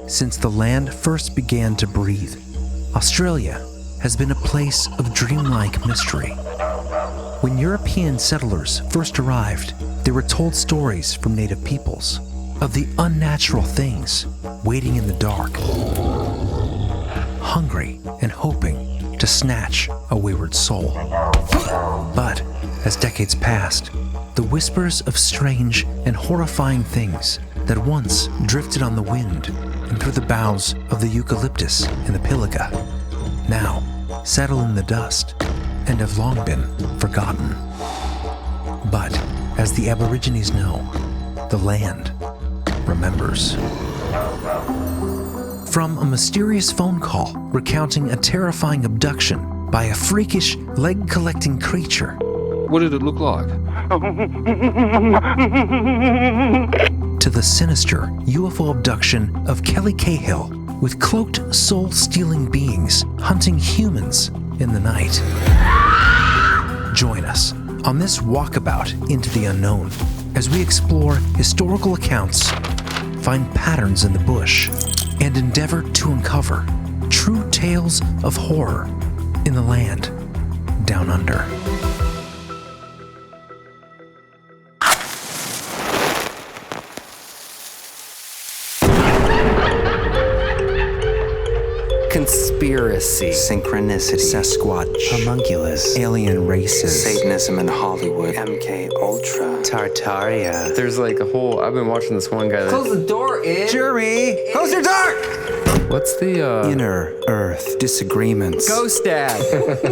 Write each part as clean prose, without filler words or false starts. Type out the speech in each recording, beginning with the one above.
Since the land first began to breathe, Australia has been a place of dreamlike mystery. When European settlers first arrived, they were told stories from native peoples of the unnatural things waiting in the dark, hungry and hoping to snatch a wayward soul. But as decades passed, the whispers of strange and horrifying things that once drifted on the wind and through the boughs of the Eucalyptus in the Pilliga now settle in the dust and have long been forgotten. But as the Aborigines know, the land remembers. From a mysterious phone call recounting a terrifying abduction by a freakish, leg-collecting creature. What did it look like? To the sinister UFO abduction of Kelly Cahill with cloaked, soul-stealing beings hunting humans in the night. Join us on this walkabout into the unknown as we explore historical accounts, find patterns in the bush, and endeavor to uncover true tales of horror in the land down under. Conspiracy, synchronicity, Sasquatch, homunculus, alien races, Satanism in Hollywood, MK Ultra, Tartaria. There's like a whole. I've been watching this one guy. Close the door, Jeremy! Close your door! What's the Inner Earth Disagreements. Ghost Dad?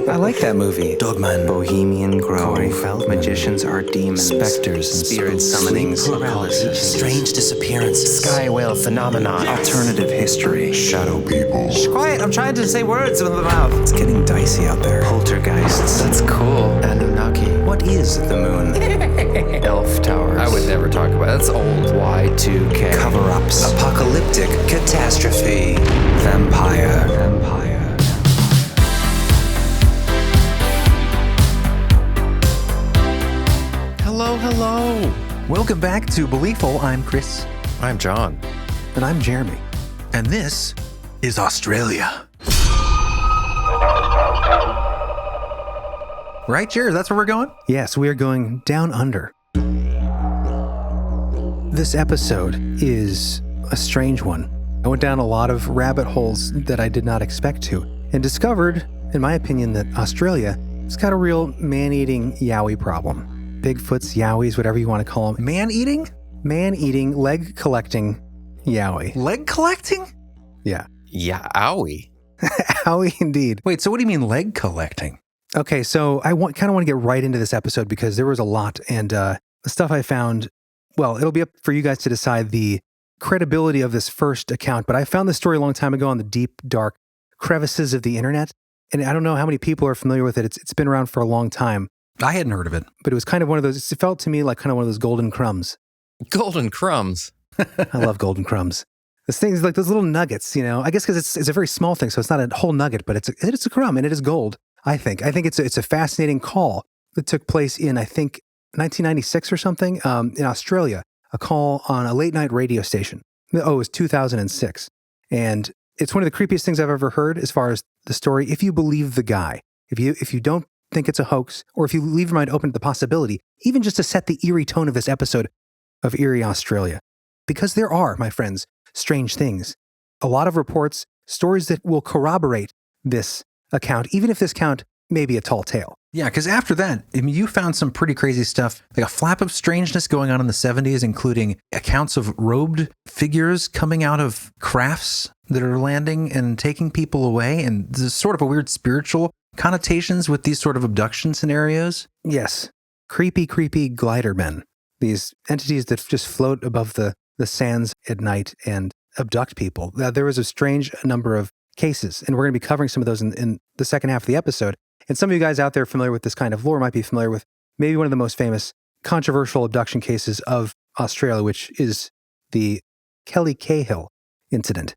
I like that movie. Dogman, Bohemian Grove, Magicians are demons, specters, spirit summonings, paralysis, strange disappearances, sky whale phenomenon, alternative history, shadow people. Shh, quiet! I'm trying to say words with my mouth. It's getting dicey out there. Poltergeists. That's cool. Anunnaki. What is the moon? Elf towers. I would never talk about it. That's old. Y2K. Cover-ups. Apocalyptic catastrophe. Vampire. Hello. Welcome back to Beliefful. I'm Chris. I'm John. And I'm Jeremy. And this is Australia. Right, Jared? That's where we're going? Yes, we are going down under. This episode is a strange one. I went down a lot of rabbit holes that I did not expect to and discovered, in my opinion, that Australia has got a real man-eating Yowie problem. Bigfoot's, Yowies, whatever you want to call them. Man-eating? Man-eating, leg-collecting Yowie. Leg-collecting? Yeah. Yeah, owie. Yowie indeed. Wait, so what do you mean leg-collecting? Okay, so I kind of want to get right into this episode because there was a lot, and the stuff I found, well, it'll be up for you guys to decide the credibility of this first account, but I found this story a long time ago on the deep, dark crevices of the internet, and I don't know how many people are familiar with it. It's been around for a long time. I hadn't heard of it. But it was kind of one of those, it felt to me like kind of one of those golden crumbs. Golden crumbs. I love golden crumbs. This thing's like those little nuggets, you know, I guess because it's a very small thing, so it's not a whole nugget, but it's a crumb, and it is gold, I think. I think it's a fascinating call that took place in, I think, 1996 or something, in Australia. A call on a late night radio station. Oh, it was 2006. And it's one of the creepiest things I've ever heard as far as the story. If you believe the guy, if you don't think it's a hoax, or if you leave your mind open to the possibility, even just to set the eerie tone of this episode of Eerie Australia. Because there are, my friends, strange things. A lot of reports, stories that will corroborate this account, even if this account may be a tall tale. Yeah, because after that, I mean, you found some pretty crazy stuff, like a flap of strangeness going on in the 70s, including accounts of robed figures coming out of crafts that are landing and taking people away, and there's sort of a weird spiritual connotations with these sort of abduction scenarios. Yes, creepy glider men, these entities that just float above the sands at night and abduct people. There was a strange number of cases, and we're going to be covering some of those in the second half of the episode. And some of you guys out there familiar with this kind of lore might be familiar with maybe one of the most famous controversial abduction cases of Australia, which is the Kelly Cahill incident.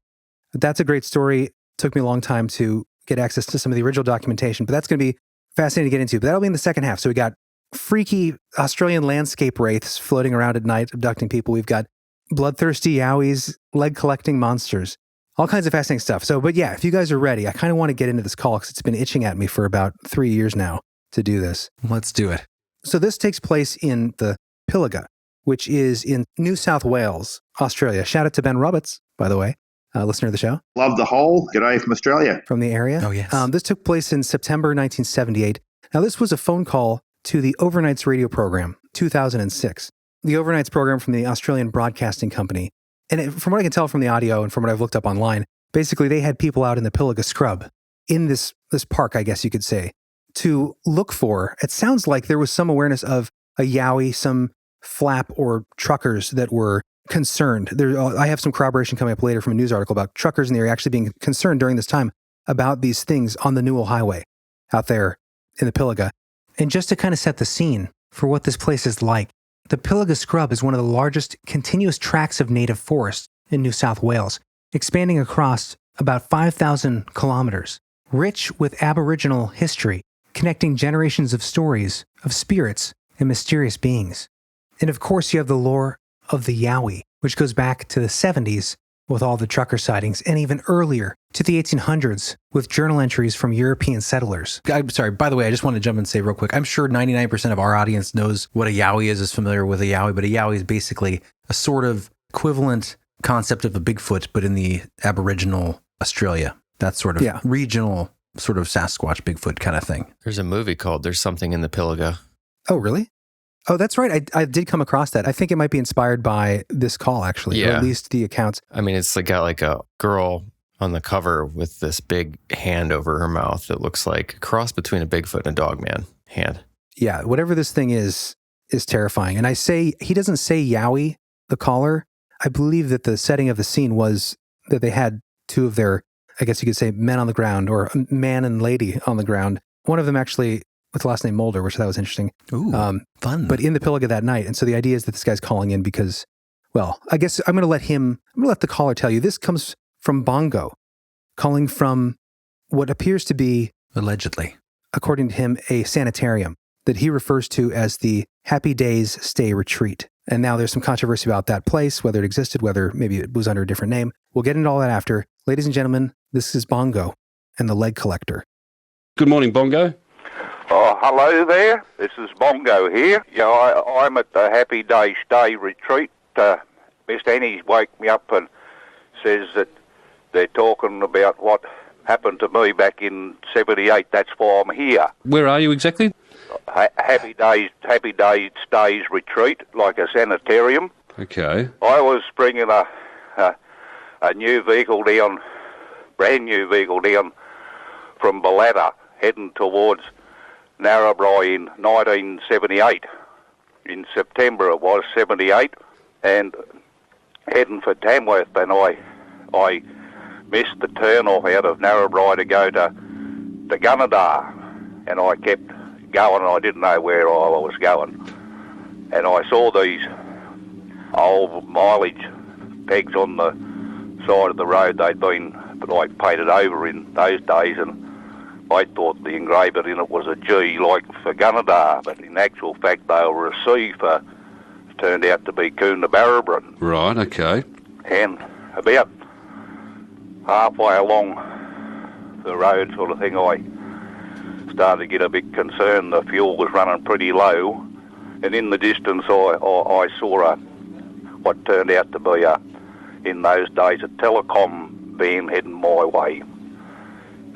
That's a great story. It took me a long time to get access to some of the original documentation, but that's going to be fascinating to get into. But that'll be in the second half. So we got freaky Australian landscape wraiths floating around at night, abducting people. We've got bloodthirsty Yowies, leg-collecting monsters. all kinds of fascinating stuff. So, but yeah, if you guys are ready, I kind of want to get into this call because it's been itching at me for about 3 years now to do this. Let's do it. So this takes place in the Pilliga, which is in New South Wales, Australia. Shout out to Ben Roberts, by the way, listener of the show. Love the whole. G'day from Australia. From the area. Oh, yes. This took place in September 1978. Now, this was a phone call to the Overnights radio program, 2006. The Overnights program from the Australian Broadcasting Company. And from what I can tell from the audio and from what I've looked up online, basically they had people out in the Pilliga scrub, in this park, I guess you could say, to look for, it sounds like there was some awareness of a Yowie, some flap or truckers that were concerned. I have some corroboration coming up later from a news article about truckers in the area actually being concerned during this time about these things on the Newell Highway out there in the Pilliga. And just to kind of set the scene for what this place is like, the Pilliga Scrub is one of the largest continuous tracts of native forest in New South Wales, expanding across about 5,000 kilometers, rich with Aboriginal history, connecting generations of stories of spirits and mysterious beings. And of course, you have the lore of the Yowie, which goes back to the 70s with all the trucker sightings, and even earlier to the 1800s with journal entries from European settlers. I'm sorry, by the way, I just want to jump in and say real quick, I'm sure 99% of our audience knows what a Yowie is familiar with a Yowie, but a Yowie is basically a sort of equivalent concept of a Bigfoot, but in the Aboriginal Australia. That sort of regional sort of Sasquatch Bigfoot kind of thing. There's a movie called There's Something in the Pilliga. Oh, really? Oh, that's right. I did come across that. I think it might be inspired by this call, actually, or at least the accounts. I mean, it's got like a girl on the cover with this big hand over her mouth that looks like a cross between a Bigfoot and a Dogman hand. Yeah, whatever this thing is terrifying. And he doesn't say Yowie, the caller. I believe that the setting of the scene was that they had two of their, I guess you could say, men on the ground, or man and lady on the ground. One of them actually with the last name Mulder, which that was interesting. Ooh, fun. But in the Pilliga that night. And so the idea is that this guy's calling in because, well, I guess I'm going to let the caller tell you. This comes from Bongo, calling from what appears to be, allegedly, according to him, a sanitarium that he refers to as the Happy Days Stay Retreat. And now there's some controversy about that place, whether it existed, whether maybe it was under a different name. We'll get into all that after. Ladies and gentlemen, this is Bongo and the Leg Collector. Good morning, Bongo. Oh, hello there. This is Bongo here. Yeah, I'm at the Happy Day Stay Retreat. Miss Annie woke me up and says that they're talking about what happened to me back in 78. That's why I'm here. Where are you exactly? Happy Day Stays Retreat, like a sanitarium. Okay. I was bringing a new vehicle down, brand new vehicle down from Wallabadah, heading towards Narre in 1978. In September it was 78, and heading for Tamworth, and I missed the turn-off out of Narre to go to Gunnedah, and I kept going, and I didn't know where I was going. And I saw these old mileage pegs on the side of the road. They'd been painted over in those days, and I thought the engraver in it was a G, like for Gunnedah, but in actual fact they were a C for, turned out to be Coonabarabran. Right, okay. And about halfway along the road sort of thing, I started to get a bit concerned. The fuel was running pretty low, and in the distance I saw what turned out to be in those days a telecom van heading my way.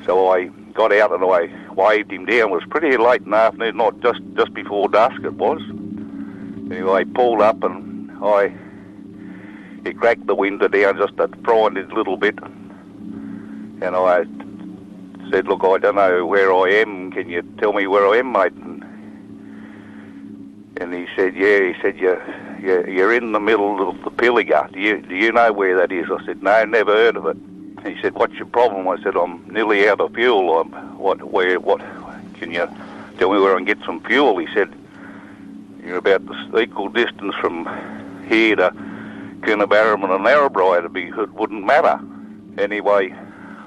So I got out and I waved him down. It was pretty late in the afternoon, not just before dusk it was. Anyway, I pulled up and he cracked the window down just a frightened little bit. And I said, look, I don't know where I am. Can you tell me where I am, mate? And he said, yeah. He said, you're in the middle of the Pilliga. Do you know where that is? I said, no, never heard of it. He said, what's your problem? I said, I'm nearly out of fuel. What, can you tell me where I can get some fuel? He said, you're about the equal distance from here to Coonabarabran and Narre. It wouldn't matter. Anyway,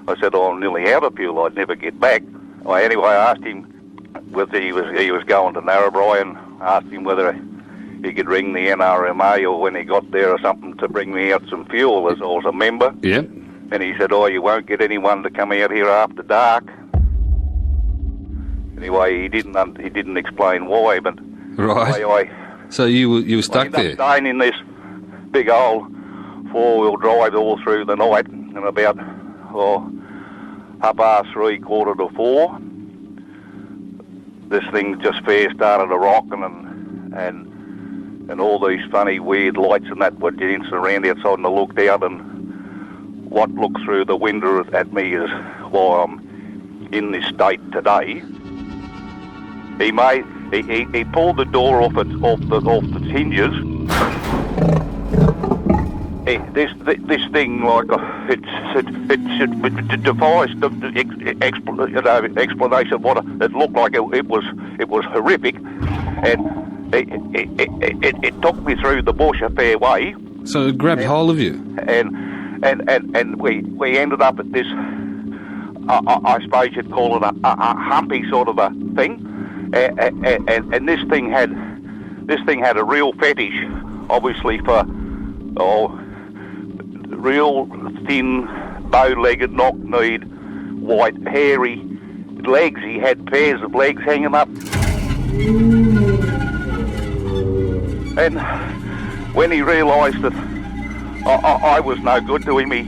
I said, I'm nearly out of fuel. I'd never get back. I asked him whether he was going to Narre, and asked him whether he could ring the NRMA or when he got there or something to bring me out some fuel as I was a member. Yeah. And he said, "Oh, you won't get anyone to come out here after dark." Anyway, he didn't explain why, but Right. So you were stuck I ended there. up staying in this big old 4-wheel drive all through the night, and about 3:30, 4:45, this thing just fair started a rocking, and all these funny weird lights and that were dancing around outside in the lookout, and what looked through the window at me is why I'm in this state today. He pulled the door off the hinges. This thing, like, it defies explanation. What it looked like, it was horrific, and it took me through the bush a fair way. So it grabbed hold of you. And we ended up at this. I suppose you'd call it a humpy sort of a thing. And this thing had a real fetish, obviously, for real thin, bow-legged, knock-kneed, white, hairy legs. He had pairs of legs hanging up. And when he realised that I was no good to him, he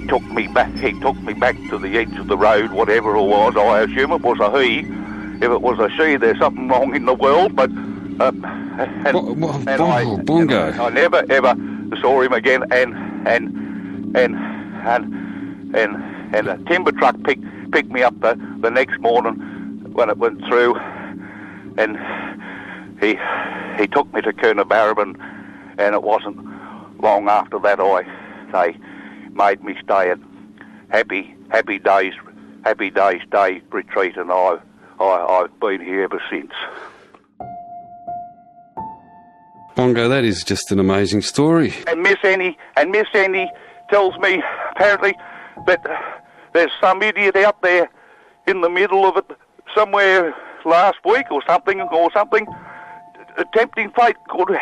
took me back. He took me back to the edge of the road, whatever it was. I assume it was a he. If it was a she, there's something wrong in the world. But Bongo. I never ever saw him again. And a timber truck picked me up the next morning when it went through, and he took me to Coonabarabran, and it wasn't long after that they made me stay at Happy Days Day Retreat, and I've been here ever since. Bongo, that is just an amazing story. And Miss Annie tells me apparently that there's some idiot out there in the middle of it somewhere last week or something, tempting fate could.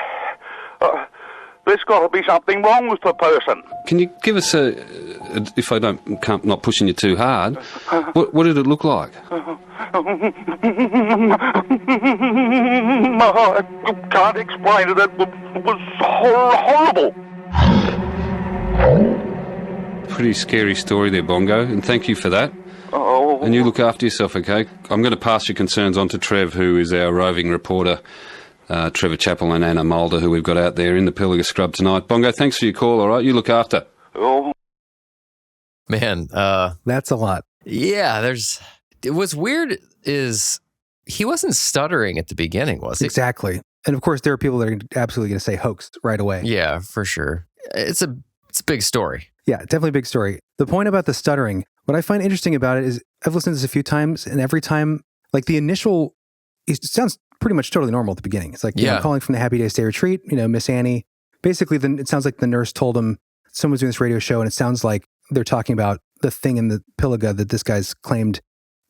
There's got to be something wrong with the person. Can you give us if I can't not pushing you too hard, what did it look like? I can't explain it. It was horrible. Pretty scary story there, Bongo, and thank you for that. Oh. And you look after yourself, okay? I'm going to pass your concerns on to Trev, who is our roving reporter, Trevor Chappell and Anna Mulder, who we've got out there in the Pilliga scrub tonight. Bongo, thanks for your call, all right? You look after. Oh. Man, That's a lot. yeah, what's weird is he wasn't stuttering at the beginning, was he? Exactly. And of course, there are people that are absolutely going to say hoax right away. Yeah, for sure. It's a big story. Yeah, definitely a big story. The point about the stuttering, what I find interesting about it is I've listened to this a few times, and every time, like the initial, it sounds pretty much totally normal at the beginning. It's like, Yeah. I'm calling from the Happy Days Day Retreat, Miss Annie. Basically, it sounds like the nurse told him someone's doing this radio show, and it sounds like they're talking about the thing in the Pilliga that this guy's claimed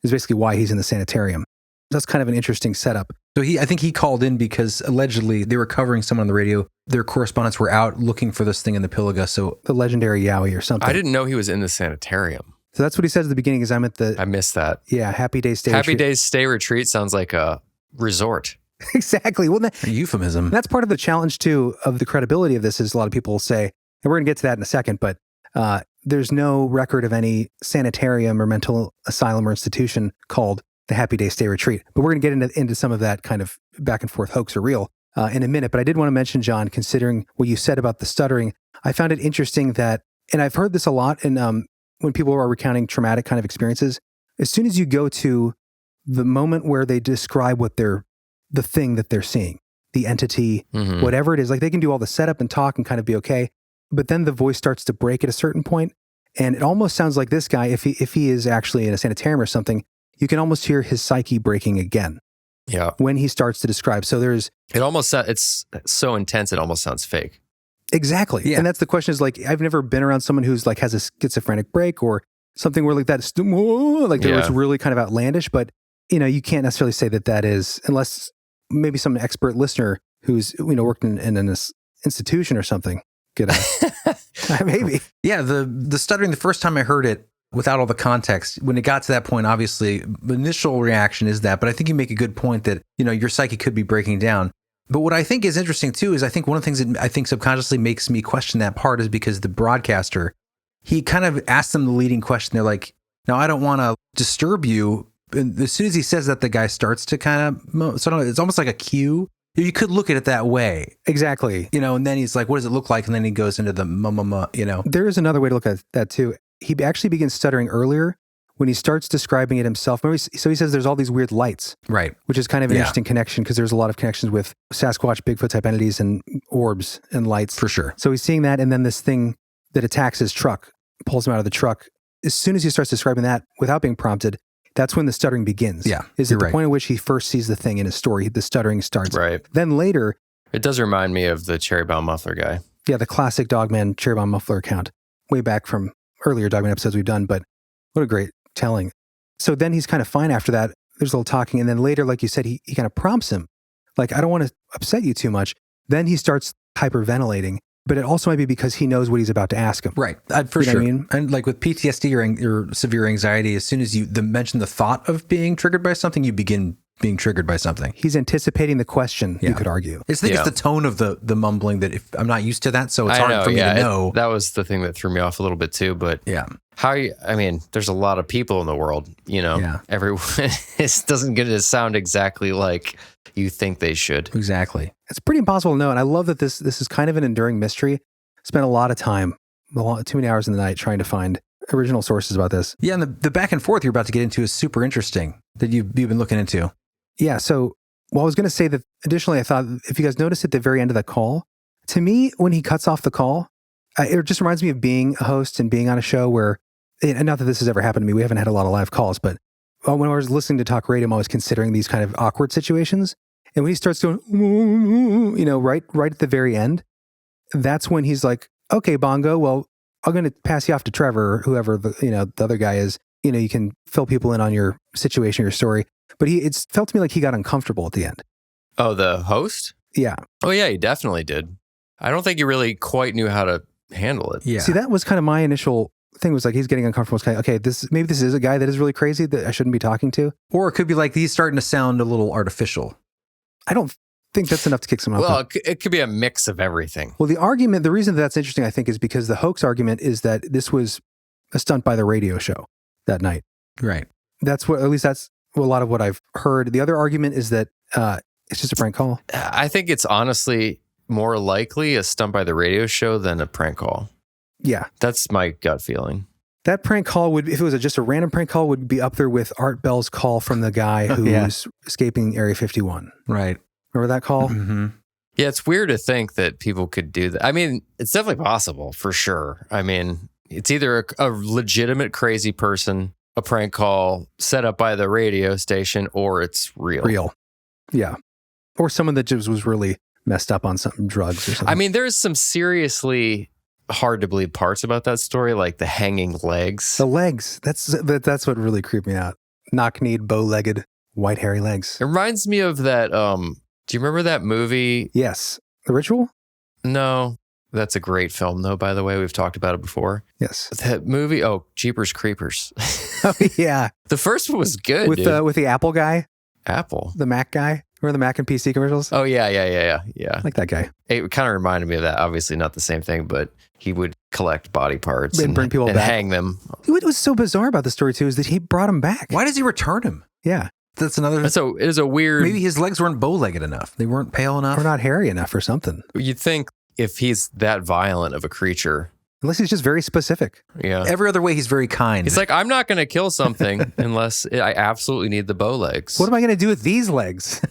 is basically why he's in the sanitarium. That's kind of an interesting setup. So I think he called in because allegedly they were covering someone on the radio. Their correspondents were out looking for this thing in the Pilliga. So The legendary Yowie or something. I didn't know he was in the sanitarium. So that's what he says at the beginning is I'm at the, I missed that. Happy Days Day Happy Retreat. Days Stay Retreat sounds like a resort. Exactly. Well, a euphemism. that's part of the challenge, too, of the credibility of this is a lot of people say, and we're going to get to that in a second, but there's no record of any sanitarium or mental asylum or institution called the Happy Day Stay Retreat. But we're going to get into some of that kind of back and forth hoax or real in a minute. But I did want to mention, John, considering what you said about the stuttering, I found it interesting that, and I've heard this a lot in when people are recounting traumatic kind of experiences, as soon as you go to the moment where they describe what the thing that they're seeing, the entity, Mhm. whatever it is, like they can do all the setup and talk and kind of be okay. But then the voice starts to break at a certain point, and it almost sounds like this guy, if he is actually in a sanitarium or something, you can almost hear his psyche breaking again Yeah. when he starts to describe. So there's It's so intense, it almost sounds fake. exactly. Yeah. And that's the question is like, I've never been around someone who's like has a schizophrenic break or something where like that, like there was Yeah. really kind of outlandish, but you can't necessarily say that is, unless maybe some expert listener who's, worked in an institution or something. Get maybe. Yeah, the stuttering, the first time I heard it, without all the context, when it got to that point, obviously, the initial reaction is that, but I think you make a good point that, your psyche could be breaking down. But what I think is interesting, too, is I think one of the things that I think subconsciously makes me question that part is because the broadcaster, he kind of asked them the leading question. They're like, now, I don't want to disturb you. And as soon as he says that, the guy starts to kind of, it's almost like a cue. You could look at it that way. Exactly. And then he's like, what does it look like? And then he goes into the There is another way to look at that, too. He actually begins stuttering earlier when he starts describing it himself. So he says there's all these weird lights. Right. Which is kind of an interesting connection because there's a lot of connections with Sasquatch, Bigfoot type entities and orbs and lights. For sure. So he's seeing that, and then this thing that attacks his truck, pulls him out of the truck. As soon as he starts describing that without being prompted, that's when the stuttering begins. Yeah. Is at the point at which he first sees the thing in his story, the stuttering starts. Right. Then later... It does remind me of the cherry bomb muffler guy. Yeah, the classic Dogman cherry bomb muffler account. Way back from earlier Dogman episodes we've done, but what a great telling. So then he's kind of fine after that. There's a little talking. And then later, like you said, he kind of prompts him, like, I don't want to upset you too much. Then he starts hyperventilating, but it also might be because he knows what he's about to ask him. Right. For sure. What I mean? And like with PTSD or severe anxiety, as soon as you mention the thought of being triggered by something, you begin being triggered by something. He's anticipating the question, you could argue. I think it's the tone of the mumbling that if I'm not used to that, so it's hard for me to know. That was the thing that threw me off a little bit too, but there's a lot of people in the world, everyone it doesn't get to sound exactly like you think they should. Exactly. It's pretty impossible to know. And I love that this is kind of an enduring mystery. Spent a lot of time, too many hours in the night trying to find original sources about this. Yeah. And the back and forth you're about to get into is super interesting that you've been looking into. Yeah. So, I was going to say that additionally, I thought if you guys notice at the very end of the call, to me, when he cuts off the call, it just reminds me of being a host and being on a show where, and not that this has ever happened to me, we haven't had a lot of live calls, but when I was listening to talk radio, I'm always considering these kind of awkward situations. And when he starts going, right at the very end, that's when he's like, okay, Bongo, well, I'm going to pass you off to Trevor or whoever the other guy is. You can fill people in on your situation, your story. But it felt to me like he got uncomfortable at the end. Oh, the host? Yeah. Oh, yeah, he definitely did. I don't think he really quite knew how to handle it. Yeah. See, that was kind of my initial thing was like, he's getting uncomfortable. It's kind of, okay, maybe this is a guy that is really crazy that I shouldn't be talking to. Or it could be like he's starting to sound a little artificial. I don't think that's enough to kick someone off. Well, it could be a mix of everything. Well, the reason that's interesting, I think, is because the hoax argument is that this was a stunt by the radio show that night. Right. That's a lot of what I've heard. The other argument is that it's just a prank call. I think it's honestly more likely a stunt by the radio show than a prank call. Yeah. That's my gut feeling. That prank call would, if it was just a random prank call, would be up there with Art Bell's call from the guy who's escaping Area 51. Right. Remember that call? Mm-hmm. Yeah, it's weird to think that people could do that. I mean, it's definitely possible for sure. I mean, it's either a legitimate crazy person, a prank call set up by the radio station, or it's real. Yeah. Or someone that just was really messed up on some drugs or something. I mean, there's some seriously hard to believe parts about that story, like the hanging legs. The legs. That's what really creeped me out. Knock-kneed, bow-legged, white hairy legs. It reminds me of that, do you remember that movie? Yes. The Ritual? No. That's a great film, though, by the way. We've talked about it before. Yes. That movie, Jeepers Creepers. Oh, yeah. The first one was good, with the Apple guy? Apple? The Mac guy? Remember the Mac and PC commercials? Oh, yeah. I like that guy. It kind of reminded me of that. Obviously not the same thing, but he would collect body parts and bring people and back. Hang them. What was so bizarre about the story, too, is that he brought him back. Why does he return him? Yeah. That's another... So it is a weird... Maybe his legs weren't bow-legged enough. They weren't pale enough. Or not hairy enough or something. You'd think if he's that violent of a creature... Unless he's just very specific. Yeah. Every other way, he's very kind. He's like, I'm not going to kill something unless I absolutely need the bow legs. What am I going to do with these legs?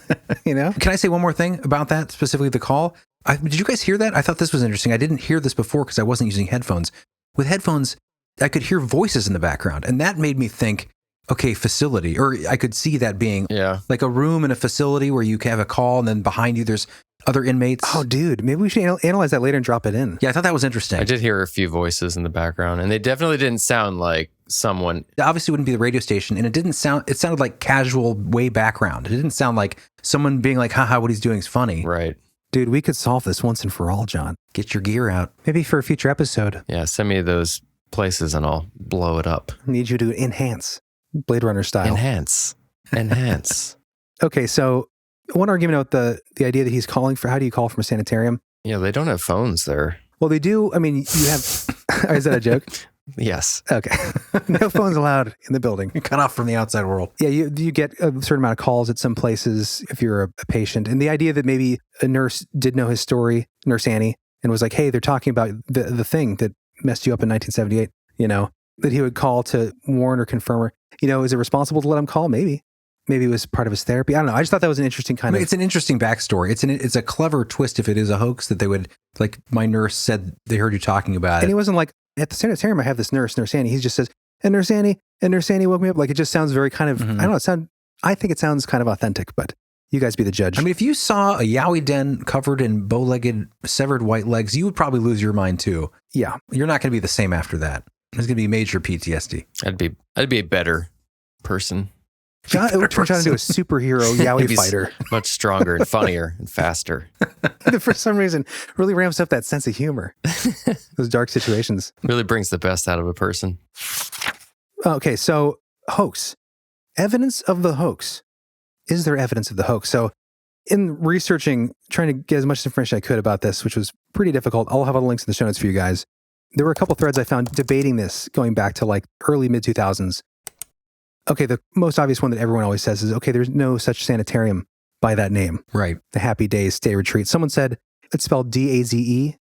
You know? Can I say one more thing about that, specifically the call? Did you guys hear that? I thought this was interesting. I didn't hear this before because I wasn't using headphones. With headphones, I could hear voices in the background, and that made me think, okay, facility. Or I could see that being like a room in a facility where you can have a call, and then behind you there's other inmates. Oh, dude, maybe we should analyze that later and drop it in. Yeah, I thought that was interesting. I did hear a few voices in the background, and they definitely didn't sound like someone... It obviously wouldn't be the radio station, and it sounded like casual, way background. It didn't sound like someone being like, haha, what he's doing is funny. Right. Dude, we could solve this once and for all, John. Get your gear out. Maybe for a future episode. Yeah, send me those places and I'll blow it up. Need you to enhance Blade Runner style. Enhance. Okay, so one argument about the idea that he's calling for, how do you call from a sanitarium? Yeah, they don't have phones there. Well, they do. I mean, you have, is that a joke? Yes. Okay. No phones allowed in the building. You're cut off from the outside world. Yeah, you get a certain amount of calls at some places if you're a patient. And the idea that maybe a nurse did know his story, Nurse Annie, and was like, hey, they're talking about the thing that messed you up in 1978, that he would call to warn or confirm her. Is it responsible to let him call? Maybe. Maybe it was part of his therapy. I don't know. I just thought that was an interesting kind of... It's an interesting backstory. It's a clever twist if it is a hoax that they would, like my nurse said they heard you talking about it. And he wasn't like, at the sanitarium, I have this Nurse Annie. He just says, and Nurse Annie woke me up. Like, it just sounds very kind of, I don't know, I think it sounds kind of authentic, but you guys be the judge. I mean, if you saw a Yowie den covered in bow-legged, severed white legs, you would probably lose your mind too. Yeah. You're not going to be the same after that. There's going to be major PTSD. I'd be a better person. John, we're trying to do a superhero Yowie fighter. Much stronger and funnier and faster. For some reason, really ramps up that sense of humor. Those dark situations. Really brings the best out of a person. Okay, so hoax. Evidence of the hoax. Is there evidence of the hoax? So in researching, trying to get as much information I could about this, which was pretty difficult, I'll have all the links in the show notes for you guys. There were a couple threads I found debating this going back to like early mid-2000s. Okay, the most obvious one that everyone always says is, okay, there's no such sanitarium by that name. Right. The Happy Days Stay Retreat. Someone said it's spelled D-A-Z-E,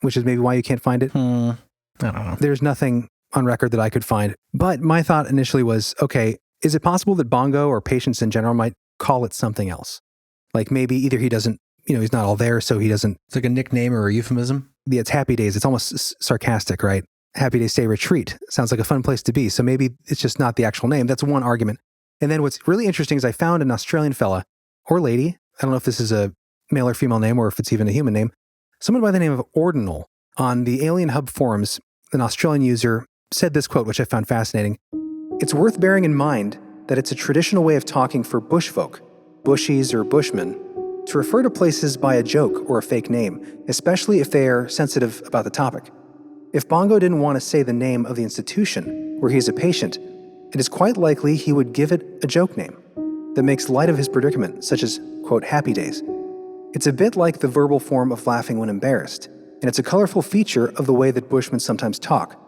which is maybe why you can't find it. I don't know. There's nothing on record that I could find. But my thought initially was, okay, is it possible that Bongo or patients in general might call it something else? Like maybe either he doesn't, he's not all there, so he doesn't. It's like a nickname or a euphemism. Yeah, it's Happy Days. It's almost sarcastic, right? Happy Days Stay Retreat. Sounds like a fun place to be. So maybe it's just not the actual name. That's one argument. And then what's really interesting is I found an Australian fella or lady. I don't know if this is a male or female name or if it's even a human name. Someone by the name of Ordinal on the Alien Hub forums, an Australian user said this quote, which I found fascinating. It's worth bearing in mind that it's a traditional way of talking for bushfolk, bushies or bushmen, to refer to places by a joke or a fake name, especially if they are sensitive about the topic. If Bongo didn't want to say the name of the institution where he is a patient, it is quite likely he would give it a joke name that makes light of his predicament, such as, quote, Happy Days. It's a bit like the verbal form of laughing when embarrassed, and it's a colorful feature of the way that Bushmen sometimes talk.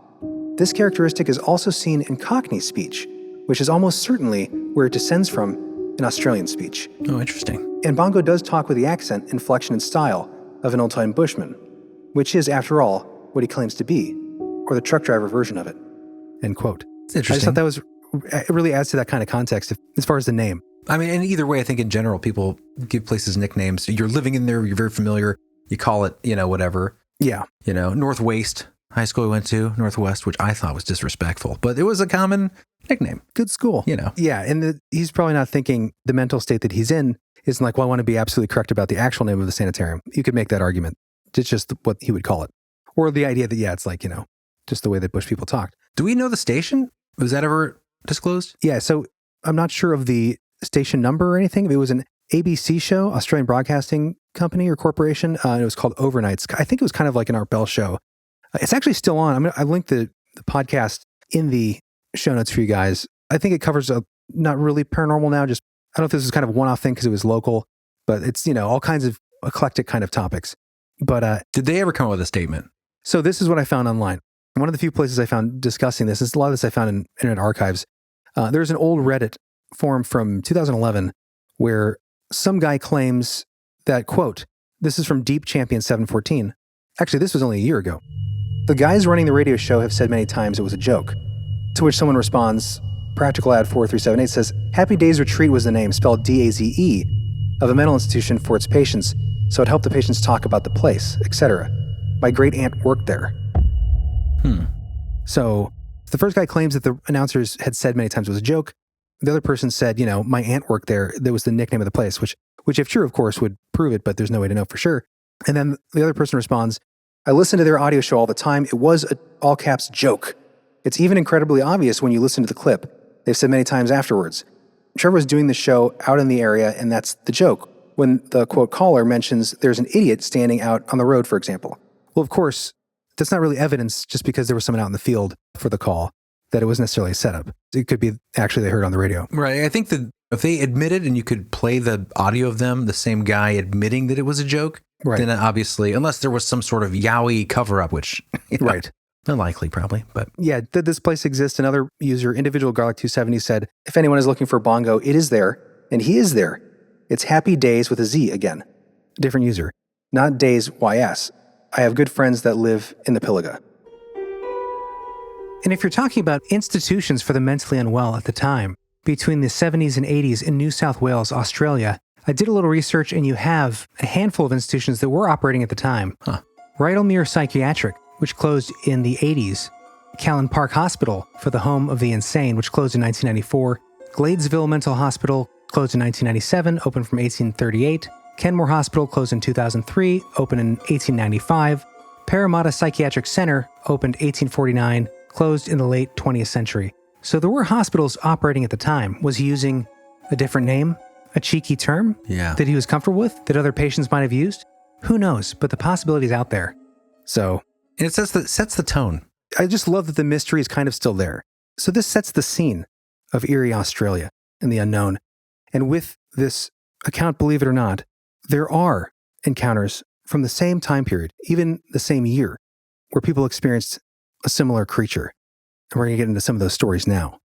This characteristic is also seen in Cockney speech, which is almost certainly where it descends from in Australian speech. Oh, interesting. And Bongo does talk with the accent, inflection, and style of an old-time bushman, which is, after all, what he claims to be, or the truck driver version of it, end quote. It's interesting. I just thought it really adds to that kind of context as far as the name. I mean, and either way, I think in general, people give places nicknames. You're living in there, you're very familiar, you call it, whatever. Yeah. Northwest high school we went to, Northwest, which I thought was disrespectful, but it was a common nickname. Good school. Yeah, and he's probably not thinking the mental state that he's in isn't like, well, I want to be absolutely correct about the actual name of the sanitarium. You could make that argument. It's just what he would call it. Or the idea that, it's like, just the way that Bush people talked. Do we know the station? Was that ever disclosed? Yeah, so I'm not sure of the station number or anything. It was an ABC show, Australian Broadcasting Company or Corporation. And it was called Overnights. I think it was kind of like an Art Bell show. It's actually still on. I linked the podcast in the show notes for you guys. I think it covers not really paranormal now. Just, I don't know if this is kind of a one-off thing because it was local, but it's, all kinds of eclectic kind of topics. But did they ever come up with a statement? So this is what I found online. One of the few places I found discussing this, a lot of this I found in Internet Archives. There's an old Reddit forum from 2011 where some guy claims that, quote, this is from Deep Champion 714. Actually, this was only a year ago. The guys running the radio show have said many times it was a joke. To which someone responds, Practical Ad 4378 says, Happy Days Retreat was the name, spelled D-A-Z-E, of a mental institution for its patients, so it helped the patients talk about the place, etc. My great aunt worked there. So the first guy claims that the announcers had said many times it was a joke. The other person said, my aunt worked there. That was the nickname of the place, which if true, of course, would prove it, but there's no way to know for sure. And then the other person responds, I listen to their audio show all the time. It was an all caps joke. It's even incredibly obvious when you listen to the clip. They've said many times afterwards. Trevor was doing the show out in the area, and that's the joke. when the quote caller mentions there's an idiot standing out on the road, for example. Well, of course, that's not really evidence just because there was someone out in the field for the call that it was necessarily a setup. It could be actually they heard on the radio. Right. I think that if they admitted and you could play the audio of them, the same guy admitting that it was a joke, Right. then obviously, unless there was some sort of Yowie cover-up, which, Right. unlikely probably, but Yeah, did this place exist? Another user, individual Garlic 270, said, if anyone is looking for Bongo, it is there, and he is there. It's Happy Days with a Z again. Different user. Not Days YS. I have good friends that live in the Pilliga. And if you're talking about institutions for the mentally unwell at the time, between the 70s and 80s in New South Wales, Australia, I did a little research and you have a handful of institutions that were operating at the time. Rydalmere Psychiatric, which closed in the 80s. Callan Park Hospital for the Home of the Insane, which closed in 1994. Gladesville Mental Hospital closed in 1997, opened from 1838. Kenmore Hospital closed in 2003, opened in 1895. Parramatta Psychiatric Center opened 1849, closed in the late 20th century. So there were hospitals operating at the time. Was he using a different name? A cheeky term? yeah. That he was comfortable with? That other patients might have used? Who knows? But the possibility's out there. So And it sets the tone. I just love that the mystery is kind of still there. So this sets the scene of Erie, Australia, and the unknown. And with this account, believe it or not, there are encounters from the same time period, even the same year, where people experienced a similar creature. And we're going to get into some of those stories now.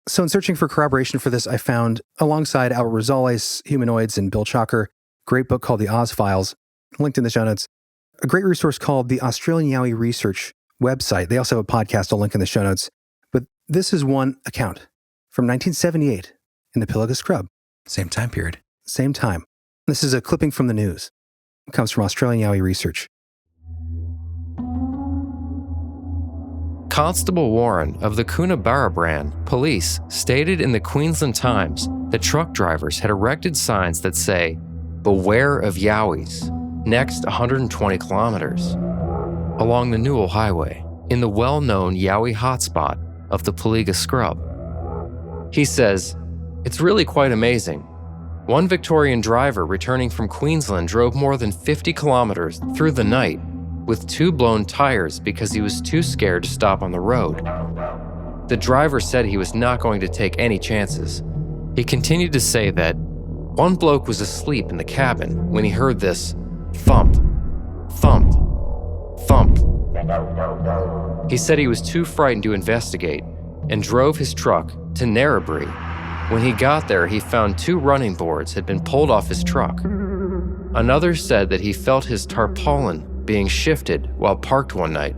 So in searching for corroboration for this, I found, alongside Albert Rosales, Humanoids, and Bill Chalker, a great book called The Oz Files, linked in the show notes, a great resource called the Australian Yowie Research website. They also have a podcast I'll link in the show notes. But this is one account from 1978 in the Pilliga Scrub. Same time period. Same time. This is a clipping from the news. It comes from Australian Yowie Research. Constable Warren of the Coonabarra brand police stated in the Queensland Times that truck drivers had erected signs that say, "Beware of Yowies," next 120 kilometers, along the Newell Highway, in the well-known Yowie hotspot of the Pilliga Scrub. He says, "It's really quite amazing. One Victorian driver returning from Queensland drove more than 50 kilometers through the night with 2 blown tires because he was too scared to stop on the road. The driver said he was not going to take any chances. He continued to say that one bloke was asleep in the cabin when he heard this thump, thump, thump. He said he was too frightened to investigate and drove his truck to Narre. When he got there, he found 2 running boards had been pulled off his truck. Another said that he felt his tarpaulin being shifted while parked one night.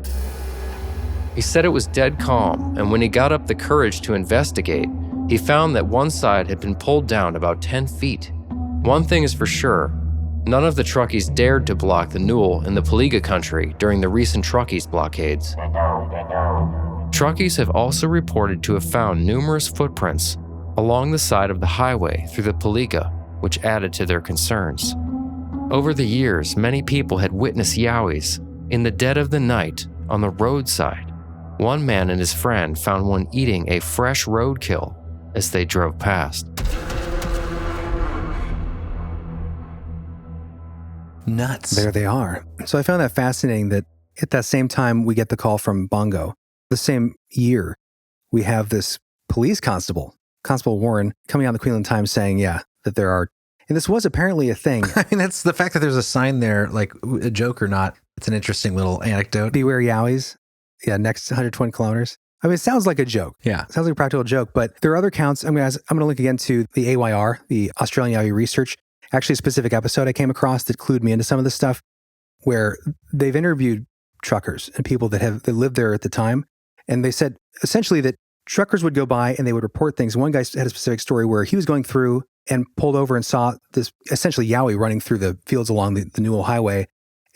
He said it was dead calm, and when he got up the courage to investigate, he found that one side had been pulled down about 10 feet. One thing is for sure, none of the truckies dared to block the Newell in the Pilliga country during the recent truckies blockades. Truckies have also reported to have found numerous footprints along the side of the highway through the Pilliga, which added to their concerns. Over the years, many people had witnessed Yowies in the dead of the night on the roadside. One man and his friend found one eating a fresh roadkill as they drove past. Nuts. There they are. So I found that fascinating that at that same time we get the call from Bongo. The same year, we have this police constable, Constable Warren, coming on the Queensland Times saying, that there are. And this was apparently a thing. I mean, that's the fact that there's a sign there, like a joke or not. It's an interesting little anecdote. Beware Yowies. Yeah, next 120 kilometers. I mean, it sounds like a joke. Yeah. It sounds like a practical joke, but there are other accounts. I'm going to link again to the AYR, the Australian Yowie Research. Actually, a specific episode I came across that clued me into some of this stuff where they've interviewed truckers and people that lived there at the time. And they said essentially that truckers would go by and they would report things. One guy had a specific story where he was going through and pulled over and saw this essentially Yowie running through the fields along the Newell Highway,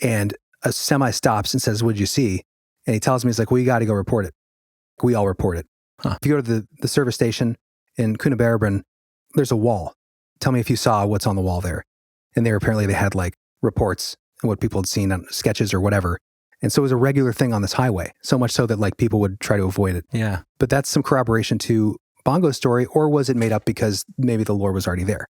and a semi stops and says, "What'd you see?" And he tells me, he's like, "Well, you got to go report it." We all report it. If you go to the service station in Coonabarra, there's a wall. Tell me if you saw what's on the wall there. And there apparently they had like reports and what people had seen on sketches or whatever. And so it was a regular thing on this highway, so much so that like people would try to avoid it. Yeah. But that's some corroboration to Bongo's story, or was it made up because maybe the lore was already there?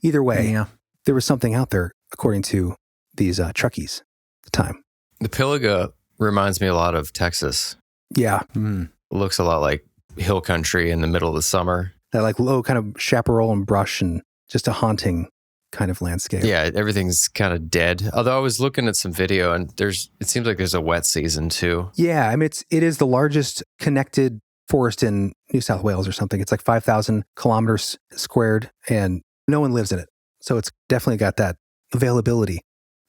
Either way, there was something out there, according to these truckies at the time. The Pilliga reminds me a lot of Texas. Yeah. It looks a lot like hill country in the middle of the summer. That like low kind of chaparral and brush and just a haunting kind of landscape. Yeah, everything's kind of dead. Although I was looking at some video and it seems like there's a wet season too. Yeah, I mean, it is the largest connected forest in New South Wales or something. It's like 5,000 kilometers squared and no one lives in it. So it's definitely got that availability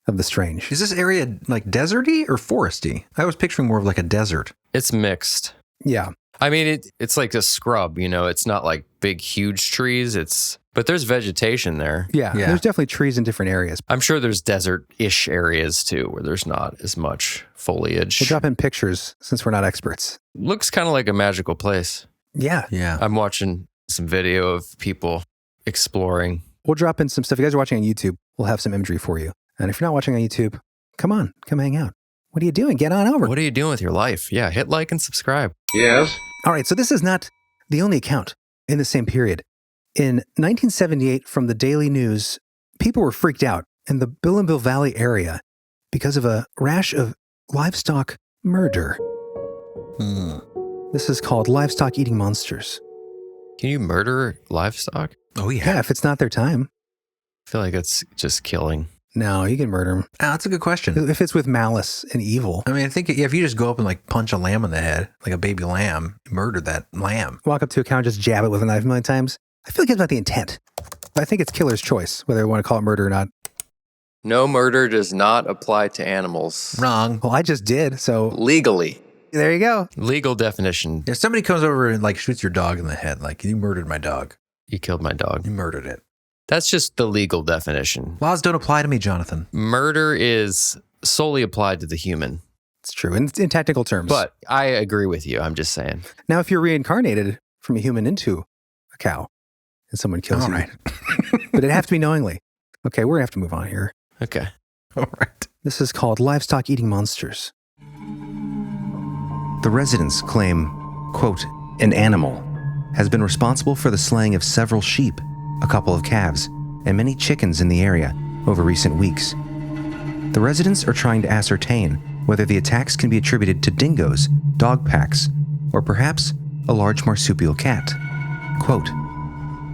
of the strange. Is this area like deserty or foresty? I was picturing more of like a desert. It's mixed. Yeah. I mean, it's like a scrub, it's not like big, huge trees. But there's vegetation there. Yeah. There's definitely trees in different areas. I'm sure there's desert-ish areas too, where there's not as much foliage. We'll drop in pictures since we're not experts. Looks kind of like a magical place. Yeah. Yeah. I'm watching some video of people exploring. We'll drop in some stuff. If you guys are watching on YouTube, we'll have some imagery for you. And if you're not watching on YouTube, come hang out. What are you doing? Get on over. What are you doing with your life? Yeah, hit like and subscribe. Yes. All right, so this is not the only account in the same period. In 1978, from the Daily News, people were freaked out in the Billinville Valley area because of a rash of livestock murder. This is called livestock eating monsters. Can you murder livestock? Oh, yeah. Yeah, if it's not their time. I feel like it's just killing. No, you can murder them. Oh, that's a good question. If it's with malice and evil. I mean, I think if you just go up and like punch a lamb in the head, like a baby lamb, you murdered that lamb. Walk up to a cow and just jab it with a knife a million times. I feel like it's about the intent. I think it's killer's choice, whether they want to call it murder or not. No murder does not apply to animals. Wrong. Well, I just did, so Legally. there you go. Legal definition. If somebody comes over and like shoots your dog in the head, like you murdered my dog. You killed my dog. You murdered it. That's just the legal definition. Laws don't apply to me, Jonathan. Murder is solely applied to the human. It's true, in technical terms. But I agree with you. I'm just saying. Now, if you're reincarnated from a human into a cow and someone kills All you, right. but it'd have to be knowingly. Okay, we're going to have to move on here. Okay. All right. This is called livestock eating monsters. The residents claim, quote, an animal has been responsible for the slaying of several sheep, a couple of calves, and many chickens in the area over recent weeks. The residents are trying to ascertain whether the attacks can be attributed to dingoes, dog packs, or perhaps a large marsupial cat. Quote,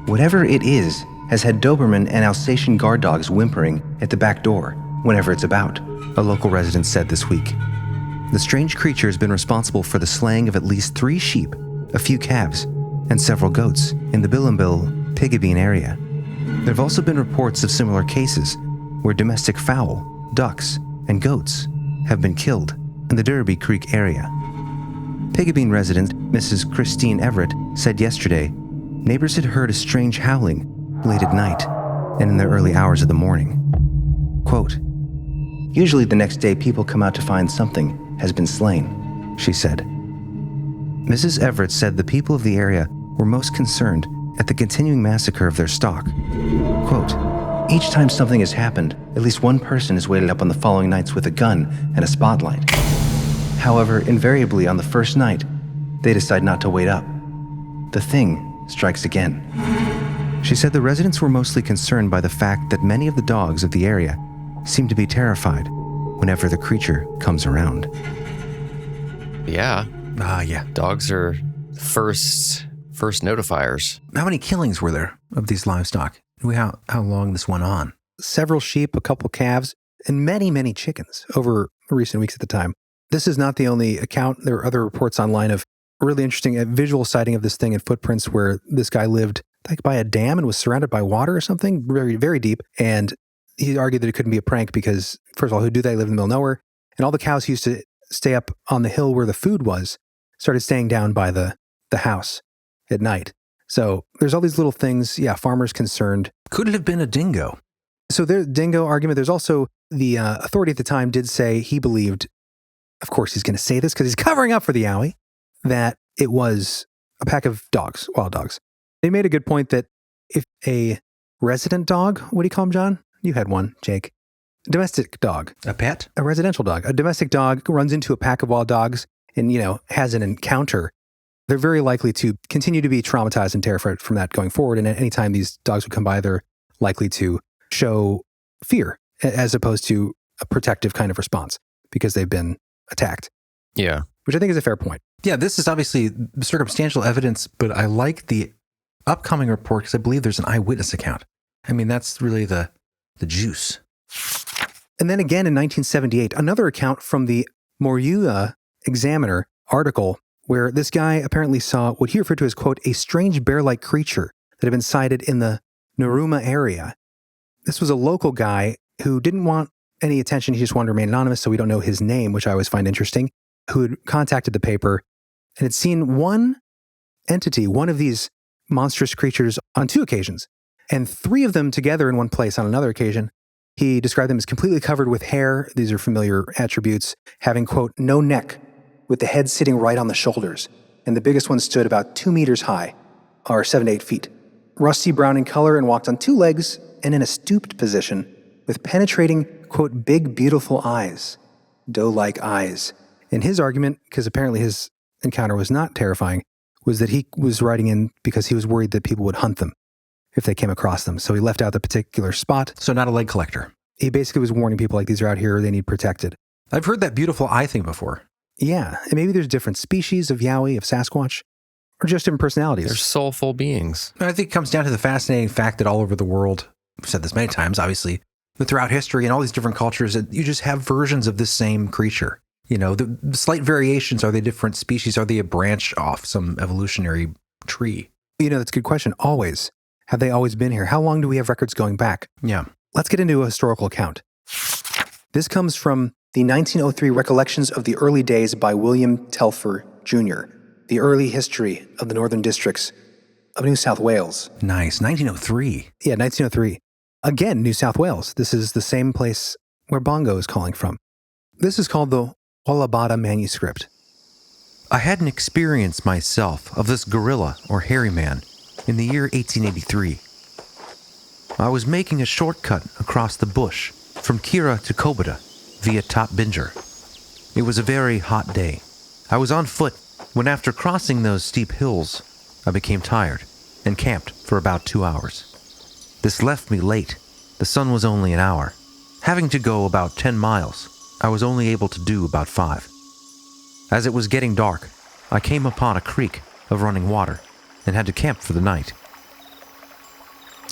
whatever it is has had Doberman and Alsatian guard dogs whimpering at the back door whenever it's about, a local resident said this week. The strange creature has been responsible for the slaying of at least 3 sheep, a few calves, and several goats in the Billinville Pigabeen area. There have also been reports of similar cases where domestic fowl, ducks, and goats have been killed in the Derby Creek area. Pigabeen resident Mrs. Christine Everett said yesterday neighbors had heard a strange howling late at night and in the early hours of the morning. Quote, usually the next day people come out to find something has been slain, she said. Mrs. Everett said the people of the area were most concerned at the continuing massacre of their stock. Quote, each time something has happened, at least one person is waited up on the following nights with a gun and a spotlight. However, invariably on the first night, they decide not to wait up. The thing strikes again. She said the residents were mostly concerned by the fact that many of the dogs of the area seem to be terrified whenever the creature comes around. Yeah. Yeah. Dogs are first notifiers. How many killings were there of these livestock? How long this went on? Several sheep, a couple calves, and many, many chickens over recent weeks at the time. This is not the only account. There are other reports online of really interesting visual sighting of this thing and footprints where this guy lived like by a dam and was surrounded by water or something very, very deep. And he argued that it couldn't be a prank because, first of all, who do they live in the middle of nowhere? And all the cows used to stay up on the hill where the food was, started staying down by the house at night. So there's all these little things. Yeah, farmers concerned. Could it have been a dingo? So there's dingo argument. There's also the authority at the time did say he believed, of course he's going to say this because he's covering up for the Yowie, that it was a pack of dogs, wild dogs. They made a good point that if a resident dog, what do you call them, John? You had one, Jake. Domestic dog. A pet? A residential dog. A domestic dog runs into a pack of wild dogs and, has an encounter. They're very likely to continue to be traumatized and terrified from that going forward. And at any time these dogs would come by, they're likely to show fear as opposed to a protective kind of response because they've been attacked. Yeah. Which I think is a fair point. Yeah, this is obviously circumstantial evidence, but I like the upcoming report because I believe there's an eyewitness account. I mean, that's really the juice. And then again in 1978, another account from the Moruya Examiner article where this guy apparently saw what he referred to as, quote, a strange bear-like creature that had been sighted in the Narre area. This was a local guy who didn't want any attention. He just wanted to remain anonymous, so we don't know his name, which I always find interesting, who had contacted the paper and had seen one entity, one of these monstrous creatures on 2 occasions, and 3 of them together in one place on another occasion. He described them as completely covered with hair. These are familiar attributes, having, quote, no neck, with the head sitting right on the shoulders. And the biggest one stood about 2 meters high, or 7 to 8 feet. Rusty brown in color and walked on 2 legs and in a stooped position with penetrating, quote, big, beautiful eyes, doe-like eyes. And his argument, because apparently his encounter was not terrifying, was that he was writing in because he was worried that people would hunt them if they came across them. So he left out the particular spot. So not a leg collector. He basically was warning people like, these are out here, they need protected. I've heard that beautiful eye thing before. Yeah, and maybe there's different species of Yowie, of Sasquatch, or just different personalities. They're soulful beings. I think it comes down to the fascinating fact that all over the world, I've said this many times, obviously, but throughout history and all these different cultures, that you just have versions of this same creature. You know, the slight variations, are they different species? Are they a branch off some evolutionary tree? You know, that's a good question. Always. Have they always been here? How long do we have records going back? Yeah. Let's get into a historical account. This comes from the 1903 Recollections of the Early Days by William Telfer, Jr., the early history of the northern districts of New South Wales. Nice. 1903. Yeah, 1903. Again, New South Wales. This is the same place where Bongo is calling from. This is called the Wallabadah Manuscript. I had an experience myself of this gorilla or hairy man in the year 1883. I was making a shortcut across the bush from Kira to Kobada via Top Binger. It was a very hot day. I was on foot when, after crossing those steep hills, I became tired and camped for about 2 hours. This left me late. The sun was only an hour. Having to go about 10 miles, I was only able to do about 5. As it was getting dark, I came upon a creek of running water and had to camp for the night.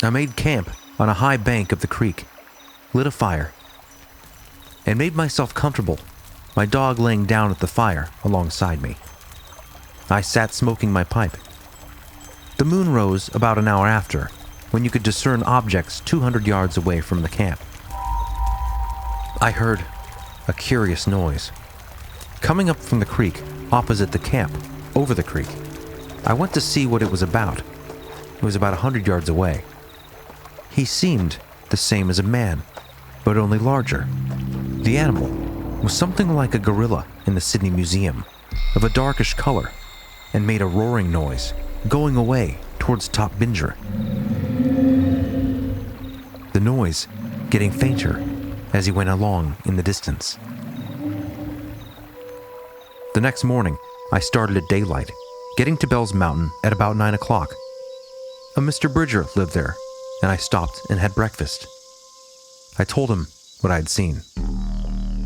I made camp on a high bank of the creek, lit a fire, and made myself comfortable, my dog laying down at the fire alongside me. I sat smoking my pipe. The moon rose about an hour after, when you could discern objects 200 yards away from the camp. I heard a curious noise. Coming up from the creek, opposite the camp, over the creek, I went to see what it was about. It was about 100 yards away. He seemed the same as a man, but only larger. The animal was something like a gorilla in the Sydney Museum, of a darkish color, and made a roaring noise, going away towards Top Binger. The noise getting fainter as he went along in the distance. The next morning, I started at daylight, getting to Bell's Mountain at about 9 o'clock. A Mr. Bridger lived there, and I stopped and had breakfast. I told him what I had seen.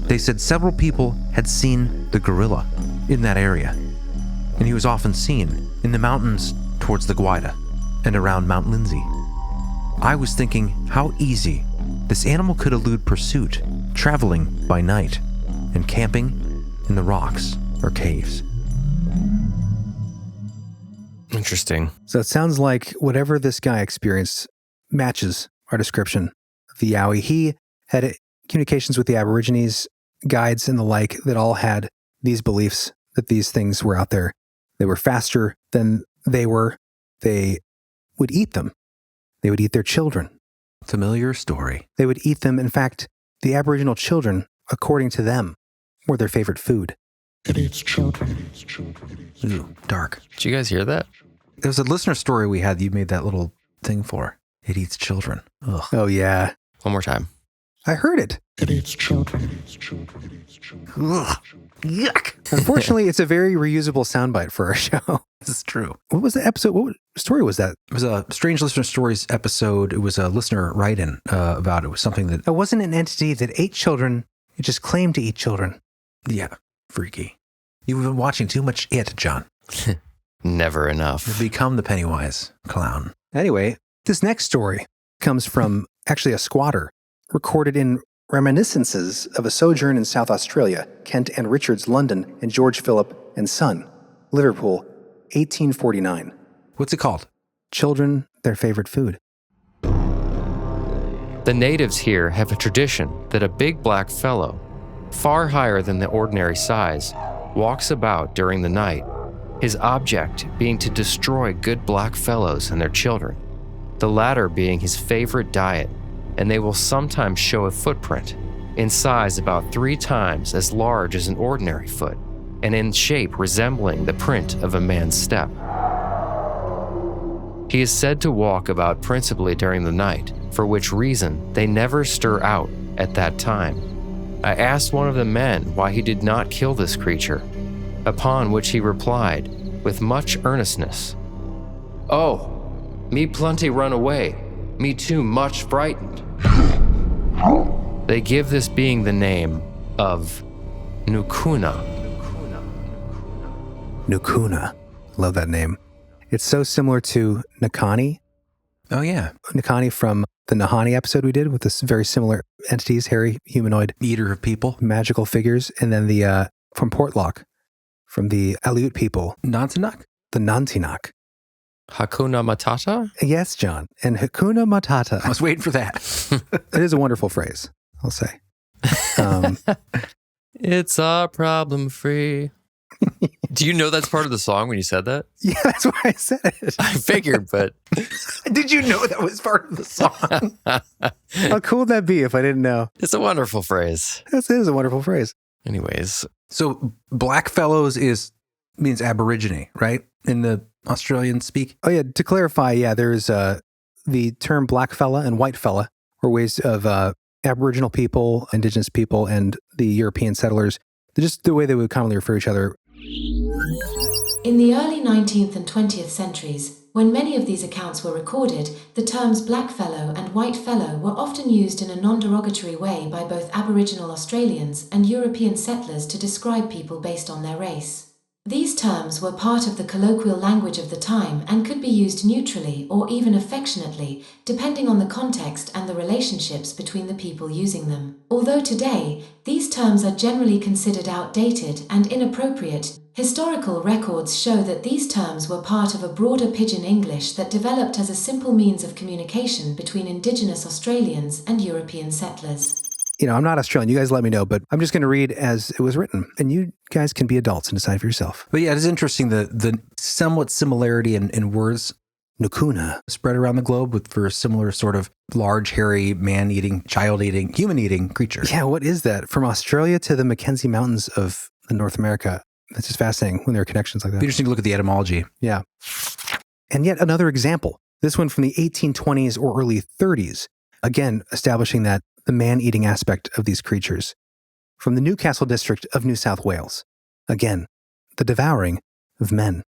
They said several people had seen the gorilla in that area, and he was often seen in the mountains towards the Guida and around Mount Lindsay. I was thinking how easy this animal could elude pursuit, traveling by night and camping in the rocks or caves. Interesting. So it sounds like whatever this guy experienced matches our description of the Yowie. He had communications with the Aborigines, guides and the like that all had these beliefs that these things were out there. They were faster than they were. They would eat them. They would eat their children. Familiar story. They would eat them. In fact, the Aboriginal children, according to them, were their favorite food. It eats children. Ooh, dark. Did you guys hear that? There was a listener story we had that you made that little thing for. It eats children. Ugh. Oh, yeah. One more time. I heard it. It eats children. Ugh. Yuck. Unfortunately, it's a very reusable soundbite for our show. This is true. What was the episode? What story was that? It was a Strange Listener Stories episode. It was a listener write-in about it. It was something that... It wasn't an entity that ate children. It just claimed to eat children. Yeah, freaky. You've been watching too much It, John. Never enough. You've become the Pennywise clown. Anyway, this next story comes from actually a squatter, recorded in Reminiscences of a Sojourn in South Australia, Kent and Richards, London, and George Philip and Son, Liverpool, 1849. What's it called? Children, their favorite food. The natives here have a tradition that a big black fellow, far higher than the ordinary size, walks about during the night, his object being to destroy good black fellows and their children, the latter being his favorite diet, and they will sometimes show a footprint, in size about 3 times as large as an ordinary foot, and in shape resembling the print of a man's step. He is said to walk about principally during the night, for which reason they never stir out at that time. I asked one of the men why he did not kill this creature, upon which he replied, with much earnestness, "Oh, me plenty run away, me too much frightened." They give this being the name of Nukuna. Nukuna. Love that name. It's so similar to Nakani. Oh, yeah. Nakani from the Nahani episode we did with this very similar entities, hairy, humanoid, Eater of people. magical figures. And then the from Portlock, from the Aleut people, Nantinak? the Nantinak. Hakuna Matata? Yes, John. And Hakuna Matata. I was waiting for that. It is a wonderful phrase, I'll say. It's a problem free. Do you know that's part of the song when you said that? Yeah, that's why I said it. I figured, but... Did you know that was part of the song? How cool would that be if I didn't know? It's a wonderful phrase. It is a wonderful phrase. Anyways. So black fellows means Aborigine, right? In the Australian speak? Oh, yeah. To clarify, yeah, there's the term black fella and white fella were ways of Aboriginal people, indigenous people, and the European settlers. Just the way they would commonly refer to each other. In the early 19th and 20th centuries, when many of these accounts were recorded, the terms blackfellow and whitefellow were often used in a non-derogatory way by both Aboriginal Australians and European settlers to describe people based on their race. These terms were part of the colloquial language of the time and could be used neutrally or even affectionately, depending on the context and the relationships between the people using them. Although today, these terms are generally considered outdated and inappropriate, historical records show that these terms were part of a broader Pidgin English that developed as a simple means of communication between Indigenous Australians and European settlers. You know, I'm not Australian. You guys let me know, but I'm just going to read as it was written. And you guys can be adults and decide for yourself. But yeah, it is interesting the somewhat similarity in words. Nukuna. Spread around the globe for a similar sort of large, hairy, man-eating, child-eating, human-eating creature. Yeah, what is that? From Australia to the Mackenzie Mountains of North America. That's just fascinating when there are connections like that. It'd be interesting to look at the etymology. Yeah. And yet another example. This one from the 1820s or early 30s. Again, establishing that the man-eating aspect of these creatures. From the Newcastle district of New South Wales. Again, the devouring of men.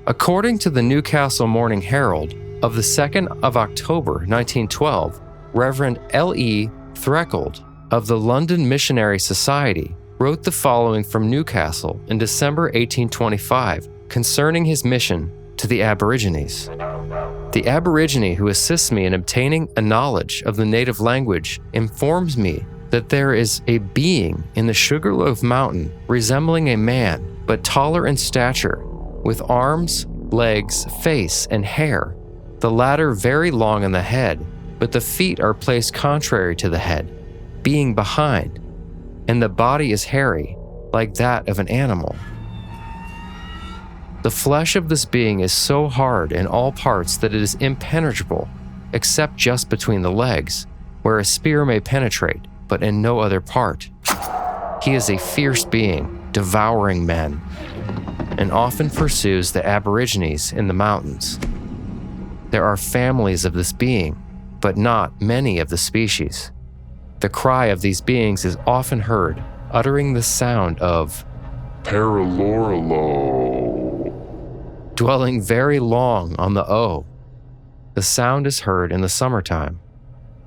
According to the Newcastle Morning Herald of the 2nd of October 1912, Reverend L.E. Threkold of the London Missionary Society wrote the following from Newcastle in December 1825 concerning his mission to the Aborigines. The Aborigine who assists me in obtaining a knowledge of the native language informs me that there is a being in the Sugarloaf Mountain resembling a man, but taller in stature, with arms, legs, face, and hair, the latter very long on the head, but the feet are placed contrary to the head, being behind, and the body is hairy, like that of an animal. The flesh of this being is so hard in all parts that it is impenetrable, except just between the legs, where a spear may penetrate, but in no other part. He is a fierce being, devouring men, and often pursues the Aborigines in the mountains. There are families of this being, but not many of the species. The cry of these beings is often heard uttering the sound of Paraloralo. dwelling very long on the O. The sound is heard in the summertime.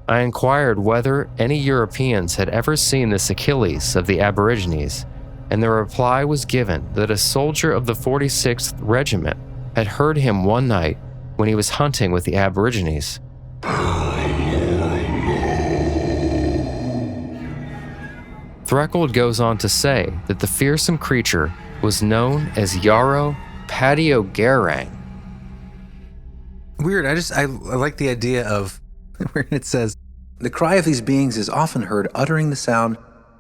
I inquired whether any Europeans had ever seen this Achilles of the Aborigines, and the reply was given that a soldier of the 46th Regiment had heard him one night when he was hunting with the Aborigines. Threkold goes on to say that the fearsome creature was known as Yarrow Patio-Garang. Weird. I like the idea of where it says, the cry of these beings is often heard uttering the sound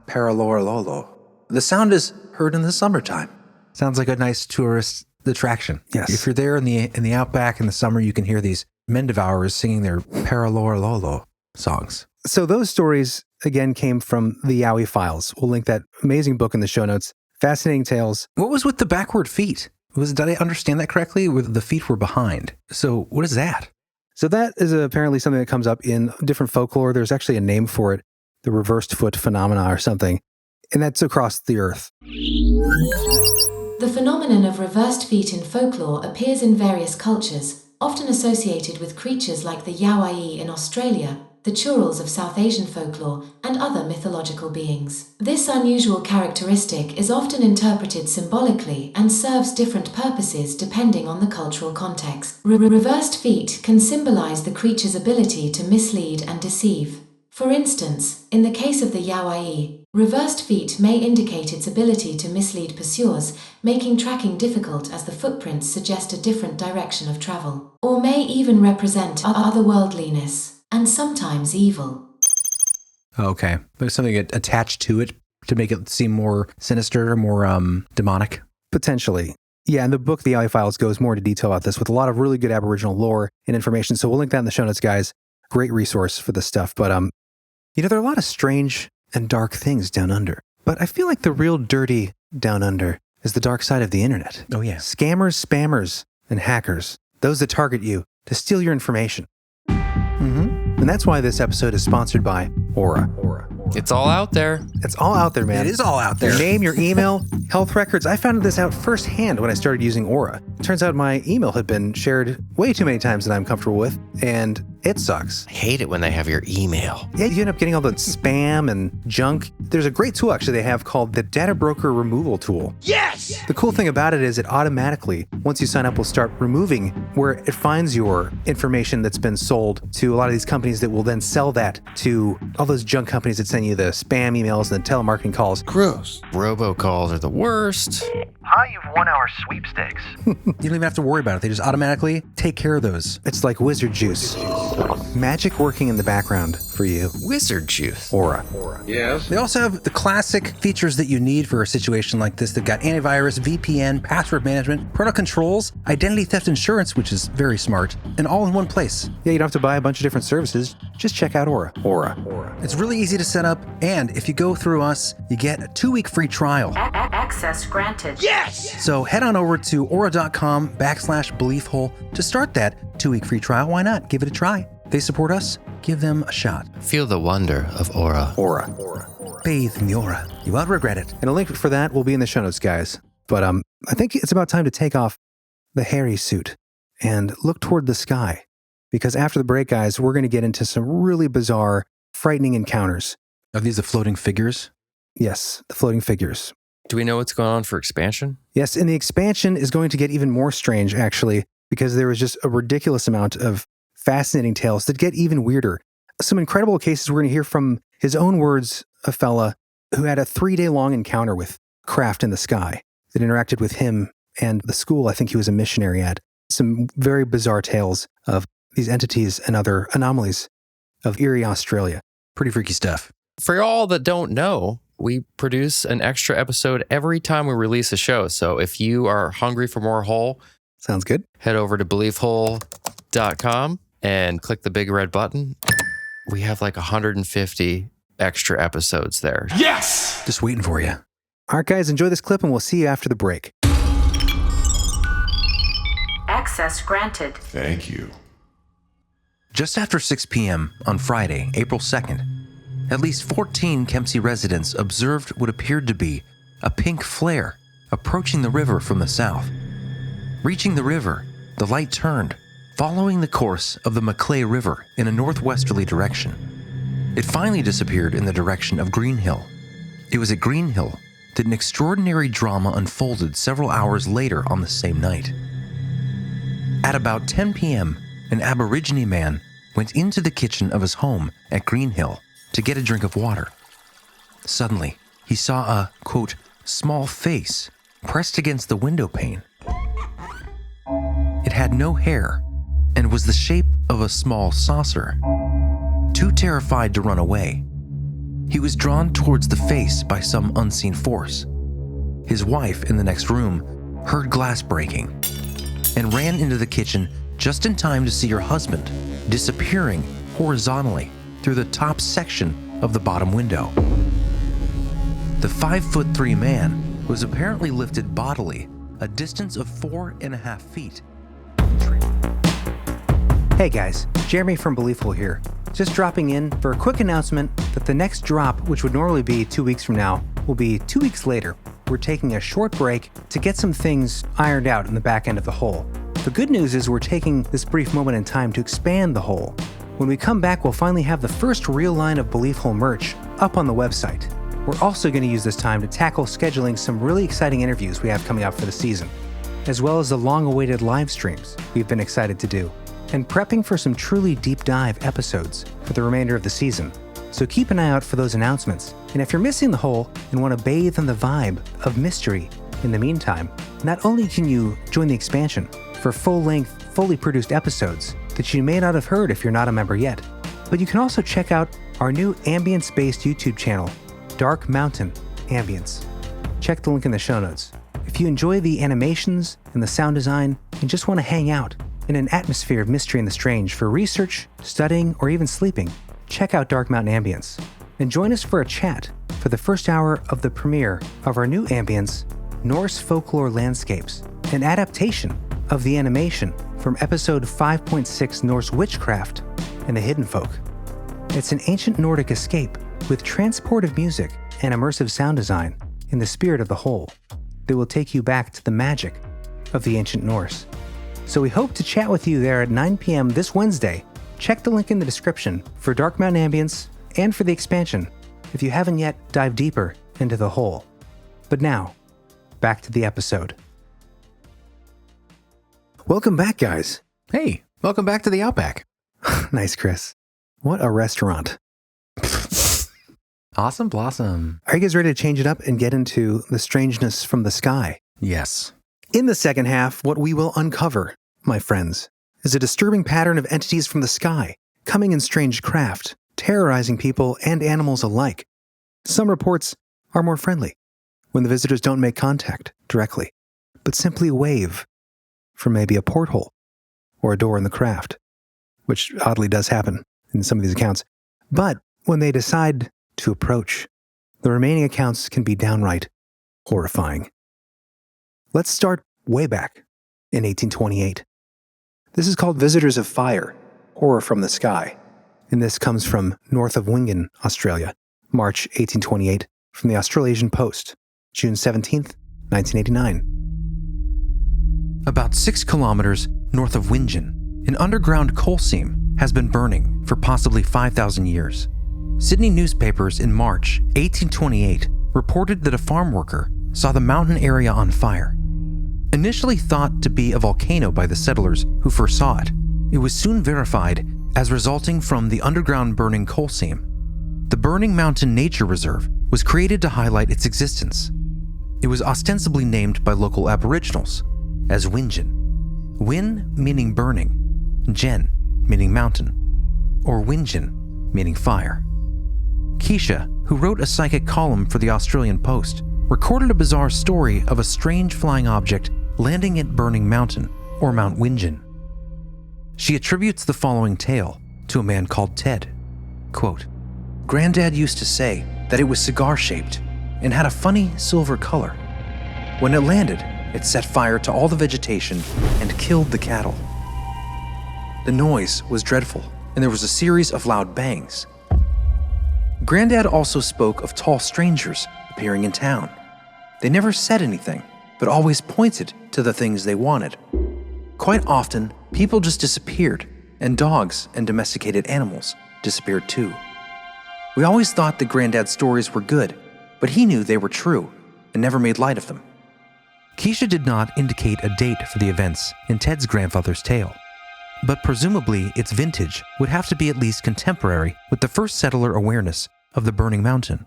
paralorlolo. The sound is heard in the summertime. Sounds like a nice tourist attraction. Yes. If you're there in the Outback in the summer, you can hear these men devourers singing their paralorlolo songs. So those stories, again, came from the Yowie files. We'll link that amazing book in the show notes. Fascinating tales. What was with the backward feet? Did I understand that correctly? Where the feet were behind. So what is that? So that is apparently something that comes up in different folklore. There's actually a name for it, the reversed foot phenomena or something. And that's across the earth. The phenomenon of reversed feet in folklore appears in various cultures, often associated with creatures like the Yowie in Australia, the churals of South Asian folklore, and other mythological beings. This unusual characteristic is often interpreted symbolically and serves different purposes depending on the cultural context. Reversed feet can symbolize the creature's ability to mislead and deceive. For instance, in the case of the Yowie, reversed feet may indicate its ability to mislead pursuers, making tracking difficult as the footprints suggest a different direction of travel, or may even represent otherworldliness, and sometimes evil. Okay. There's something attached to it to make it seem more sinister or more demonic? Potentially. Yeah, and the book, The Yowie Files, goes more into detail about this with a lot of really good Aboriginal lore and information. So we'll link that in the show notes, guys. Great resource for this stuff. But, there are a lot of strange and dark things down under. But I feel like the real dirty down under is the dark side of the internet. Oh, yeah. Scammers, spammers, and hackers. Those that target you to steal your information. And that's why this episode is sponsored by Aura. It's all out there. It's all out there, man. It is all out there. Your name, your email, health records. I found this out firsthand when I started using Aura. Turns out my email had been shared way too many times than I'm comfortable with, and it sucks. I hate it when they have your email. Yeah, you end up getting all the spam and junk. There's a great tool actually they have called the Data Broker Removal Tool. Yes! The cool thing about it is it automatically, once you sign up, will start removing where it finds your information that's been sold to a lot of these companies that will then sell that to all those junk companies that send you the spam emails and the telemarketing calls. Gross. Robocalls are the worst. Hi, you've won our sweepstakes. You don't even have to worry about it. They just automatically take care of those. It's like wizard juice. Magic working in the background for you. Wizard juice. Aura. Yes. They also have the classic features that you need for a situation like this. They've got antivirus, VPN, password management, parental controls, identity theft insurance, which is very smart, and all in one place. Yeah, you don't have to buy a bunch of different services. Just check out Aura. It's really easy to set up, and if you go through us, you get a 2-week free trial. Access granted. Yes! So head on over to aura.com/beliefhole to start that 2-week free trial. Why not? Give it a try. They support us. Give them a shot. Feel the wonder of Aura. Bathe in the aura. You won't regret it. And a link for that will be in the show notes, guys. But I think it's about time to take off the hairy suit and look toward the sky. Because after the break, guys, we're going to get into some really bizarre, frightening encounters. Are these the floating figures? Yes, the floating figures. Do we know what's going on for expansion? Yes, and the expansion is going to get even more strange, actually, because there was just a ridiculous amount of fascinating tales that get even weirder. Some incredible cases we're going to hear from his own words, a fella who had a 3-day-long encounter with craft in the sky that interacted with him and the school I think he was a missionary at. Some very bizarre tales of these entities and other anomalies of eerie Australia. Pretty freaky stuff. For y'all that don't know, we produce an extra episode every time we release a show. So if you are hungry for more Hole, sounds good. Head over to beliefhole.com and click the big red button. We have like 150 extra episodes there. Yes! Just waiting for you. All right, guys, enjoy this clip and we'll see you after the break. Access granted. Thank you. Just after 6 p.m. on Friday, April 2nd, At least 14 Kempsey residents observed what appeared to be a pink flare approaching the river from the south. Reaching the river, the light turned, following the course of the Maclay River in a northwesterly direction. It finally disappeared in the direction of Green Hill. It was at Green Hill that an extraordinary drama unfolded several hours later on the same night. At about 10 p.m., an Aborigine man went into the kitchen of his home at Green Hill to get a drink of water. Suddenly, he saw a, quote, small face pressed against the window pane. It had no hair and was the shape of a small saucer. Too terrified to run away, he was drawn towards the face by some unseen force. His wife in the next room heard glass breaking and ran into the kitchen just in time to see her husband disappearing horizontally through the top section of the bottom window. The 5'3" man was apparently lifted bodily a distance of 4.5 feet. Hey guys, Jeremy from Believable here. Just dropping in for a quick announcement that the next drop, which would normally be 2 weeks from now, will be 2 weeks later. We're taking a short break to get some things ironed out in the back end of the hole. The good news is we're taking this brief moment in time to expand the hole. When we come back, we'll finally have the first real line of Believable merch up on the website. We're also going to use this time to tackle scheduling some really exciting interviews we have coming up for the season, as well as the long-awaited live streams we've been excited to do, and prepping for some truly deep dive episodes for the remainder of the season. So keep an eye out for those announcements. And if you're missing the hole and want to bathe in the vibe of mystery in the meantime, not only can you join the expansion for full-length, fully produced episodes that you may not have heard if you're not a member yet, but you can also check out our new ambience-based YouTube channel, Dark Mountain Ambience. Check the link in the show notes. If you enjoy the animations and the sound design and just want to hang out in an atmosphere of mystery and the strange for research, studying, or even sleeping, check out Dark Mountain Ambience and join us for a chat for the first hour of the premiere of our new Ambience, Norse Folklore Landscapes, an adaptation of the animation from episode 5.6 Norse Witchcraft and the Hidden Folk. It's an ancient Nordic escape with transportive music and immersive sound design in the spirit of the whole that will take you back to the magic of the ancient Norse. So we hope to chat with you there at 9 p.m. this Wednesday. Check the link in the description for Dark Mountain Ambience and for the expansion if you haven't yet dived deeper into the whole. But now, back to the episode. Welcome back, guys. Hey, welcome back to the Outback. Nice, Chris. What a restaurant. Awesome blossom. Are you guys ready to change it up and get into the strangeness from the sky? Yes. In the second half, what we will uncover, my friends, is a disturbing pattern of entities from the sky, coming in strange craft, terrorizing people and animals alike. Some reports are more friendly, when the visitors don't make contact directly, but simply wave from maybe a porthole or a door in the craft, which oddly does happen in some of these accounts. But when they decide to approach, the remaining accounts can be downright horrifying. Let's start way back in 1828. This is called Visitors of Fire, Horror from the Sky, and this comes from north of Wingen, Australia, March 1828, from the Australasian Post, June 17th, 1989. About 6 kilometers north of Wingen, an underground coal seam has been burning for possibly 5,000 years. Sydney newspapers in March 1828 reported that a farm worker saw the mountain area on fire. Initially thought to be a volcano by the settlers who first saw it, it was soon verified as resulting from the underground burning coal seam. The Burning Mountain Nature Reserve was created to highlight its existence. It was ostensibly named by local Aboriginals as Wingen. Win meaning burning, Gen meaning mountain, or Wingen meaning fire. Keisha, who wrote a psychic column for the Australian Post, recorded a bizarre story of a strange flying object landing at Burning Mountain, or Mount Wingen. She attributes the following tale to a man called Ted. Quote, "Granddad used to say that it was cigar-shaped and had a funny silver color. When it landed, it set fire to all the vegetation and killed the cattle. The noise was dreadful, and there was a series of loud bangs. Granddad also spoke of tall strangers appearing in town. They never said anything, but always pointed to the things they wanted. Quite often, people just disappeared, and dogs and domesticated animals disappeared too. We always thought that Granddad's stories were good, but he knew they were true and never made light of them. Keisha did not indicate a date for the events in Ted's grandfather's tale, but presumably its vintage would have to be at least contemporary with the first settler awareness of the Burning Mountain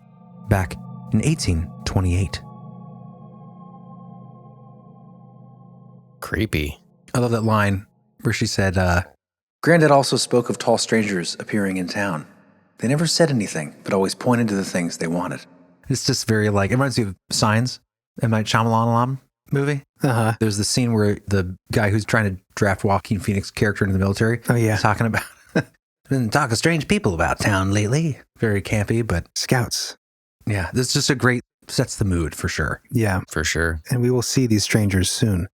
back in 1828. Creepy. I love that line where she said, Granddad also spoke of tall strangers appearing in town. They never said anything, but always pointed to the things they wanted. It's just very it reminds me of Signs, M. Night Shyamalan movie. Uh-huh. There's the scene where the guy who's trying to draft Joaquin Phoenix character into the military. Oh, yeah. Talking about, been talking to strange people about town lately. Very campy, but Scouts. Yeah, this is just sets the mood for sure. Yeah. For sure. And we will see these strangers soon.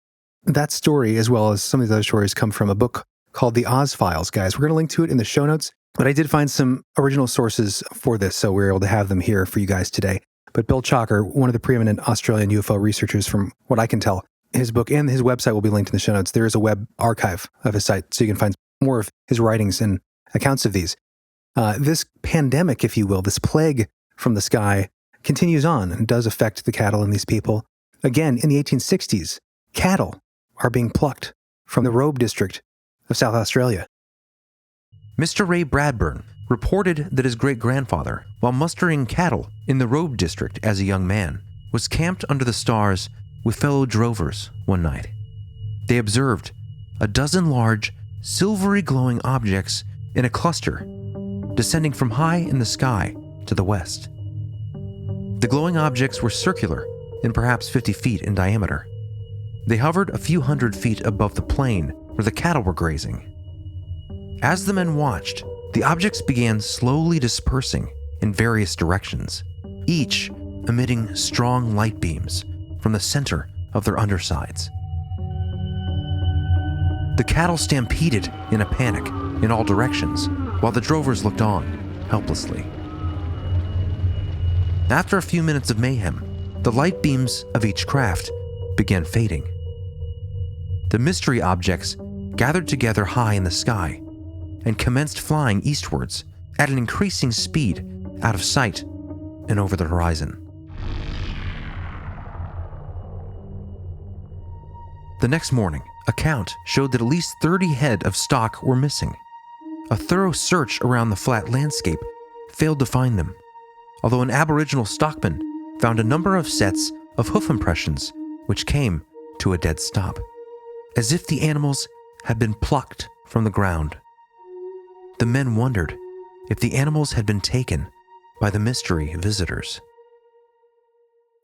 That story, as well as some of these other stories, come from a book called The Oz Files, guys. We're going to link to it in the show notes, but I did find some original sources for this, so we're able to have them here for you guys today. But Bill Chalker, one of the preeminent Australian UFO researchers from what I can tell, his book and his website will be linked in the show notes. There is a web archive of his site, so you can find more of his writings and accounts of these. This pandemic, if you will, this plague from the sky continues on and does affect the cattle and these people. Again, in the 1860s, cattle are being plucked from the Robe district of South Australia. Mr. Ray Bradburn reported that his great-grandfather, while mustering cattle in the Robe district as a young man, was camped under the stars with fellow drovers one night. They observed a dozen large, silvery glowing objects in a cluster, descending from high in the sky to the west. The glowing objects were circular and perhaps 50 feet in diameter. They hovered a few hundred feet above the plain where the cattle were grazing. As the men watched, the objects began slowly dispersing in various directions, each emitting strong light beams from the center of their undersides. The cattle stampeded in a panic in all directions, while the drovers looked on helplessly. After a few minutes of mayhem, the light beams of each craft began fading. The mystery objects gathered together high in the sky and commenced flying eastwards at an increasing speed out of sight and over the horizon. The next morning, a count showed that at least 30 head of stock were missing. A thorough search around the flat landscape failed to find them, although an Aboriginal stockman found a number of sets of hoof impressions which came to a dead stop, as if the animals had been plucked from the ground. The men wondered if the animals had been taken by the mystery visitors.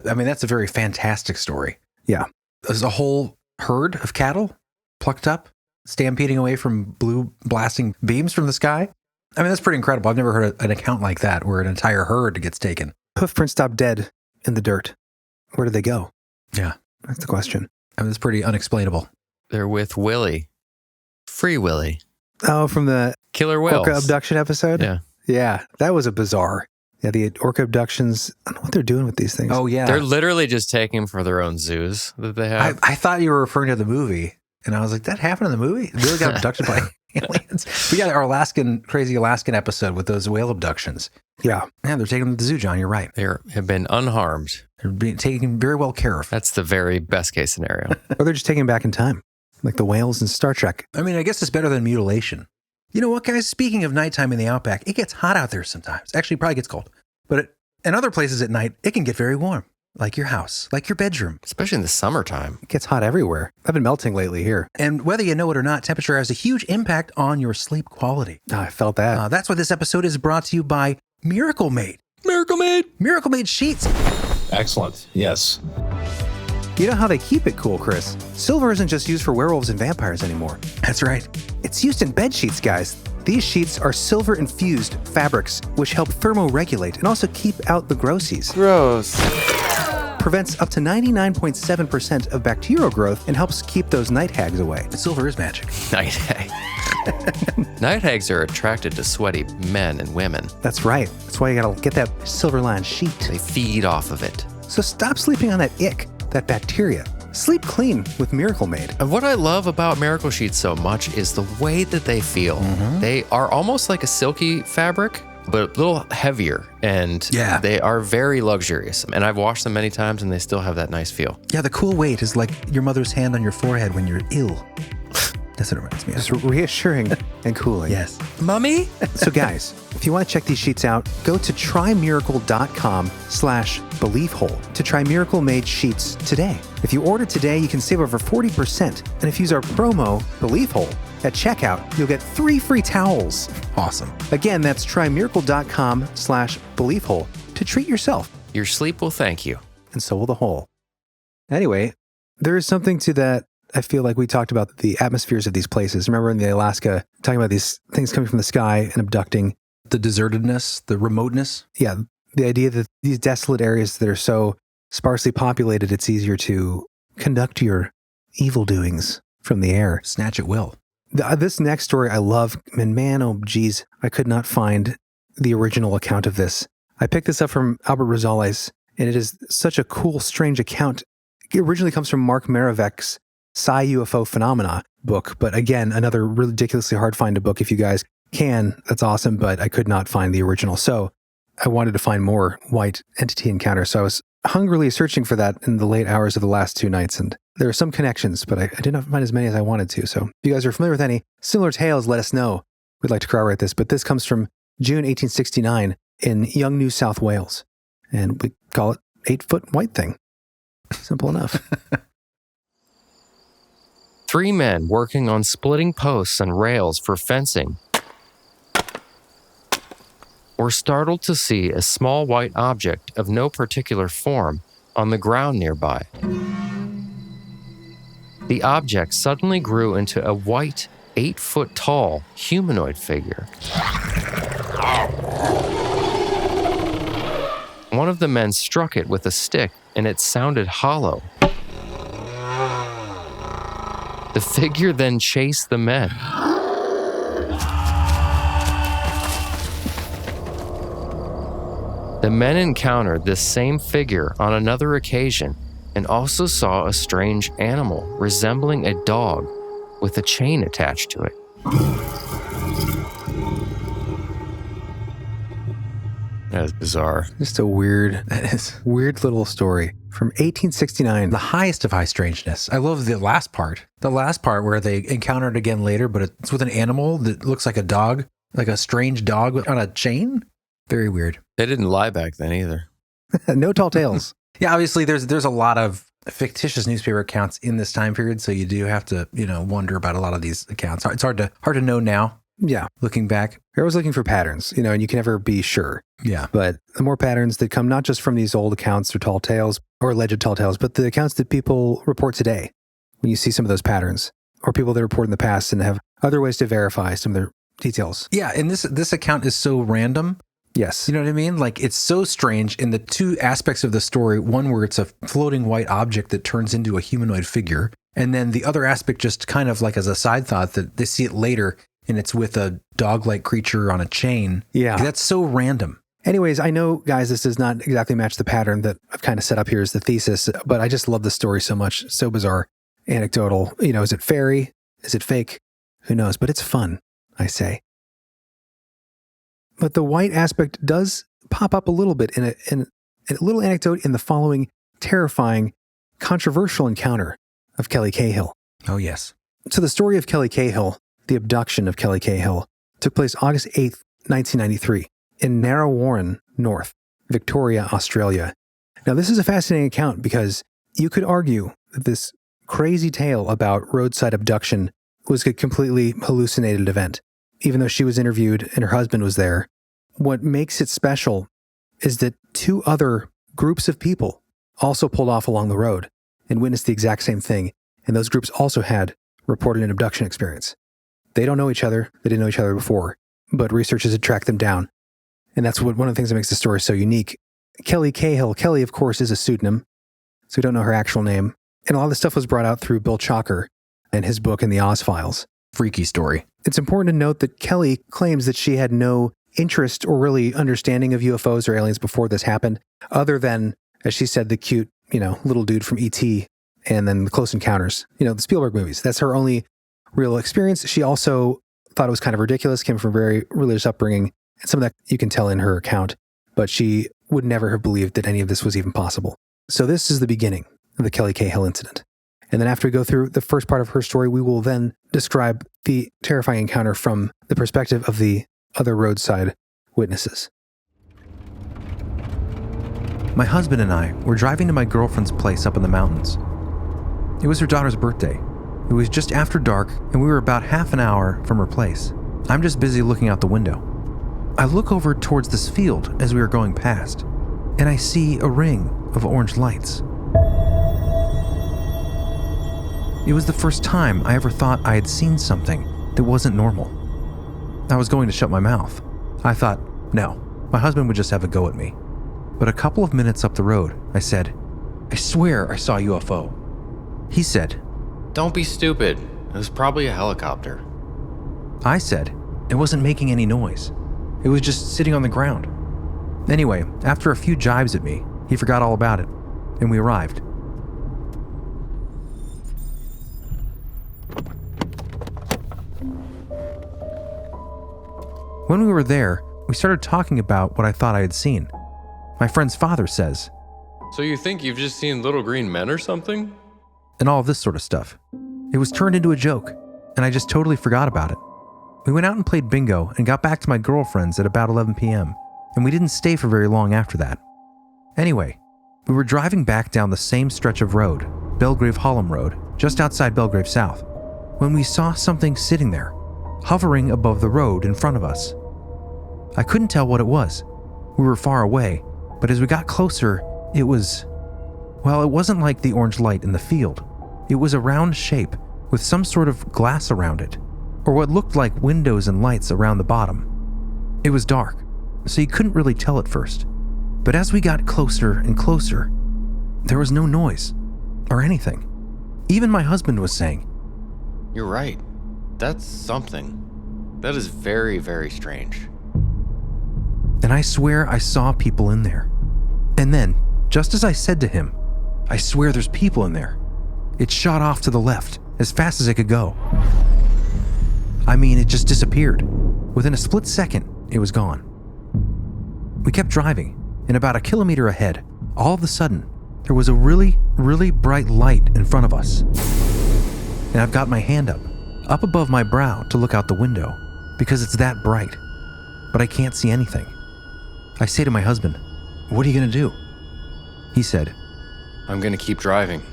I mean, that's a very fantastic story. Yeah. There's a whole herd of cattle plucked up, stampeding away from blue blasting beams from the sky. I mean, that's pretty incredible. I've never heard an account like that where an entire herd gets taken. Hoof prints stopped dead in the dirt. Where did they go? Yeah. That's the question. I mean, it's pretty unexplainable. They're with Willie. Free Willie. Oh, from the Killer Whales. Orca Abduction episode? Yeah. Yeah, that was a bizarre. Yeah, the Orca Abductions. I don't know what they're doing with these things. Oh, yeah. They're literally just taking them for their own zoos that they have. I thought you were referring to the movie, and I was like, that happened in the movie? They really got abducted by aliens? We got our crazy Alaskan episode with those whale abductions. Yeah. Yeah, they're taking them to the zoo, John. You're right. They have been unharmed. They're being taken very well care of. That's the very best case scenario. Or they're just taking them back in time, like the whales in Star Trek. I mean, I guess it's better than mutilation. You know what, guys? Speaking of nighttime in the Outback, it gets hot out there sometimes. Actually, it probably gets cold. But in other places at night, it can get very warm, like your house, like your bedroom. Especially in the summertime. It gets hot everywhere. I've been melting lately here. And whether you know it or not, temperature has a huge impact on your sleep quality. Oh, I felt that. That's why this episode is brought to you by Miracle Made. Miracle Made! Miracle Made sheets. Excellent. Yes. You know how they keep it cool, Chris? Silver isn't just used for werewolves and vampires anymore. That's right. It's used in bed sheets, guys. These sheets are silver-infused fabrics, which help thermoregulate and also keep out the grossies. Gross. prevents up to 99.7% of bacterial growth and helps keep those night hags away. Silver is magic. Night hag. Night hags are attracted to sweaty men and women. That's right. That's why you gotta get that silver lined sheet. They feed off of it. So stop sleeping on that ick, that bacteria. Sleep clean with Miracle Made. And what I love about Miracle Sheets so much is the way that they feel. They are almost like a silky fabric, but a little heavier, and they are very luxurious. And I've washed them many times, and they still have that nice feel. Yeah, the cool weight is like your mother's hand on your forehead when you're ill. That's what it reminds me of. Just reassuring and cooling. Yes. Mommy? So guys, if you want to check these sheets out, go to trymiracle.com/beliefhole to try Miracle Made sheets today. If you order today, you can save over 40%. And if you use our promo, BeliefHole, at checkout, you'll get 3 free towels. Awesome. Again, that's trymiracle.com/beliefhole to treat yourself. Your sleep will thank you. And so will the hole. Anyway, there is something to that. I feel like we talked about the atmospheres of these places. Remember in the Alaska, talking about these things coming from the sky and abducting. The desertedness, the remoteness. Yeah, the idea that these desolate areas that are so sparsely populated, it's easier to conduct your evil doings from the air. Snatch at will. This next story I love, and man, oh geez, I could not find the original account of this. I picked this up from Albert Rosales, and it is such a cool, strange account. It originally comes from Mark Maravek's Psi UFO Phenomena book, but again, another ridiculously hard find a book. If you guys can, that's awesome, but I could not find the original. So I wanted to find more white entity encounters. So I was hungrily searching for that in the late hours of the last 2 nights, and there are some connections, but I did not find as many as I wanted to. So if you guys are familiar with any similar tales, let us know. We'd like to corroborate this, but this comes from June 1869 in Young New South Wales, and we call it 8-foot white thing. Simple enough. 3 men working on splitting posts and rails for fencing were startled to see a small white object of no particular form on the ground nearby. The object suddenly grew into a white, 8-foot-tall humanoid figure. One of the men struck it with a stick, and it sounded hollow. The figure then chased the men. The men encountered this same figure on another occasion and also saw a strange animal resembling a dog with a chain attached to it. That is bizarre. Just a weird little story from 1869. The highest of high strangeness. I love the last part. The last part where they encounter it again later, but it's with an animal that looks like a dog, like a strange dog on a chain. Very weird. They didn't lie back then either. No tall tales. Yeah, obviously there's a lot of fictitious newspaper accounts in this time period, so you do have to, wonder about a lot of these accounts. It's hard to know now. Yeah. Looking back. You're always looking for patterns, and you can never be sure. Yeah. But the more patterns that come not just from these old accounts or tall tales or alleged tall tales, but the accounts that people report today, when you see some of those patterns, or people that report in the past and have other ways to verify some of their details. Yeah, and this account is so random. Yes. You know what I mean? Like, it's so strange in the 2 aspects of the story. One where it's a floating white object that turns into a humanoid figure. And then the other aspect, just kind of like as a side thought, that they see it later and it's with a dog-like creature on a chain. Yeah. That's so random. Anyways, I know, guys, this does not exactly match the pattern that I've kind of set up here as the thesis, but I just love the story so much. So bizarre, anecdotal. Is it fairy? Is it fake? Who knows? But it's fun, I say. But the white aspect does pop up a little bit in a little anecdote in the following terrifying, controversial encounter of Kelly Cahill. Oh, yes. So the story of Kelly Cahill, the abduction of Kelly Cahill, took place August 8th, 1993, in Narre, North, Victoria, Australia. Now, this is a fascinating account because you could argue that this crazy tale about roadside abduction was a completely hallucinated event. Even though she was interviewed and her husband was there, what makes it special is that 2 other groups of people also pulled off along the road and witnessed the exact same thing. And those groups also had reported an abduction experience. They don't know each other. They didn't know each other before, but researchers had tracked them down. And that's one of the things that makes the story so unique. Kelly Cahill. Kelly, of course, is a pseudonym. so we don't know her actual name. And a lot of this stuff was brought out through Bill Chalker and his book in the Oz Files. Freaky story. It's important to note that Kelly claims that she had no interest or really understanding of UFOs or aliens before this happened, other than, as she said, the cute, little dude from E.T. and then the Close Encounters, the Spielberg movies. That's her only real experience. She also thought it was kind of ridiculous, came from a very religious upbringing, and some of that you can tell in her account, but she would never have believed that any of this was even possible. So this is the beginning of the Kelly Cahill incident. And then after we go through the first part of her story, we will then describe the terrifying encounter from the perspective of the other roadside witnesses. My husband and I were driving to my girlfriend's place up in the mountains. It was her daughter's birthday. It was just after dark, and we were about half an hour from her place. I'm just busy looking out the window. I look over towards this field as we are going past, and I see a ring of orange lights. It was the first time I ever thought I had seen something that wasn't normal. I was going to shut my mouth. I thought, no, my husband would just have a go at me. But a couple of minutes up the road, I said, I swear I saw a UFO. He said, Don't be stupid. It was probably a helicopter. I said, it wasn't making any noise. It was just sitting on the ground. Anyway, after a few jibes at me, he forgot all about it, and we arrived. When we were there, we started talking about what I thought I had seen. My friend's father says, So you think you've just seen little green men or something? And all of this sort of stuff. It was turned into a joke, and I just totally forgot about it. We went out and played bingo and got back to my girlfriend's at about 11 p.m., and we didn't stay for very long after that. Anyway, we were driving back down the same stretch of road, Belgrave Hallam Road, just outside Belgrave South, when we saw something sitting there, hovering above the road in front of us. I couldn't tell what it was. We were far away, but as we got closer, it wasn't like the orange light in the field. It was a round shape with some sort of glass around it, or what looked like windows and lights around the bottom. It was dark, so you couldn't really tell at first. But as we got closer and closer, there was no noise or anything. Even my husband was saying, You're right. That's something. That is very, very strange. And I swear I saw people in there. And then, just as I said to him, I swear there's people in there, it shot off to the left as fast as it could go. I mean, it just disappeared. Within a split second, it was gone. We kept driving, and about a kilometer ahead, all of a sudden, there was a really, really bright light in front of us. And I've got my hand up above my brow to look out the window, because it's that bright. But I can't see anything. I say to my husband, What are you going to do? He said, I'm going to keep driving.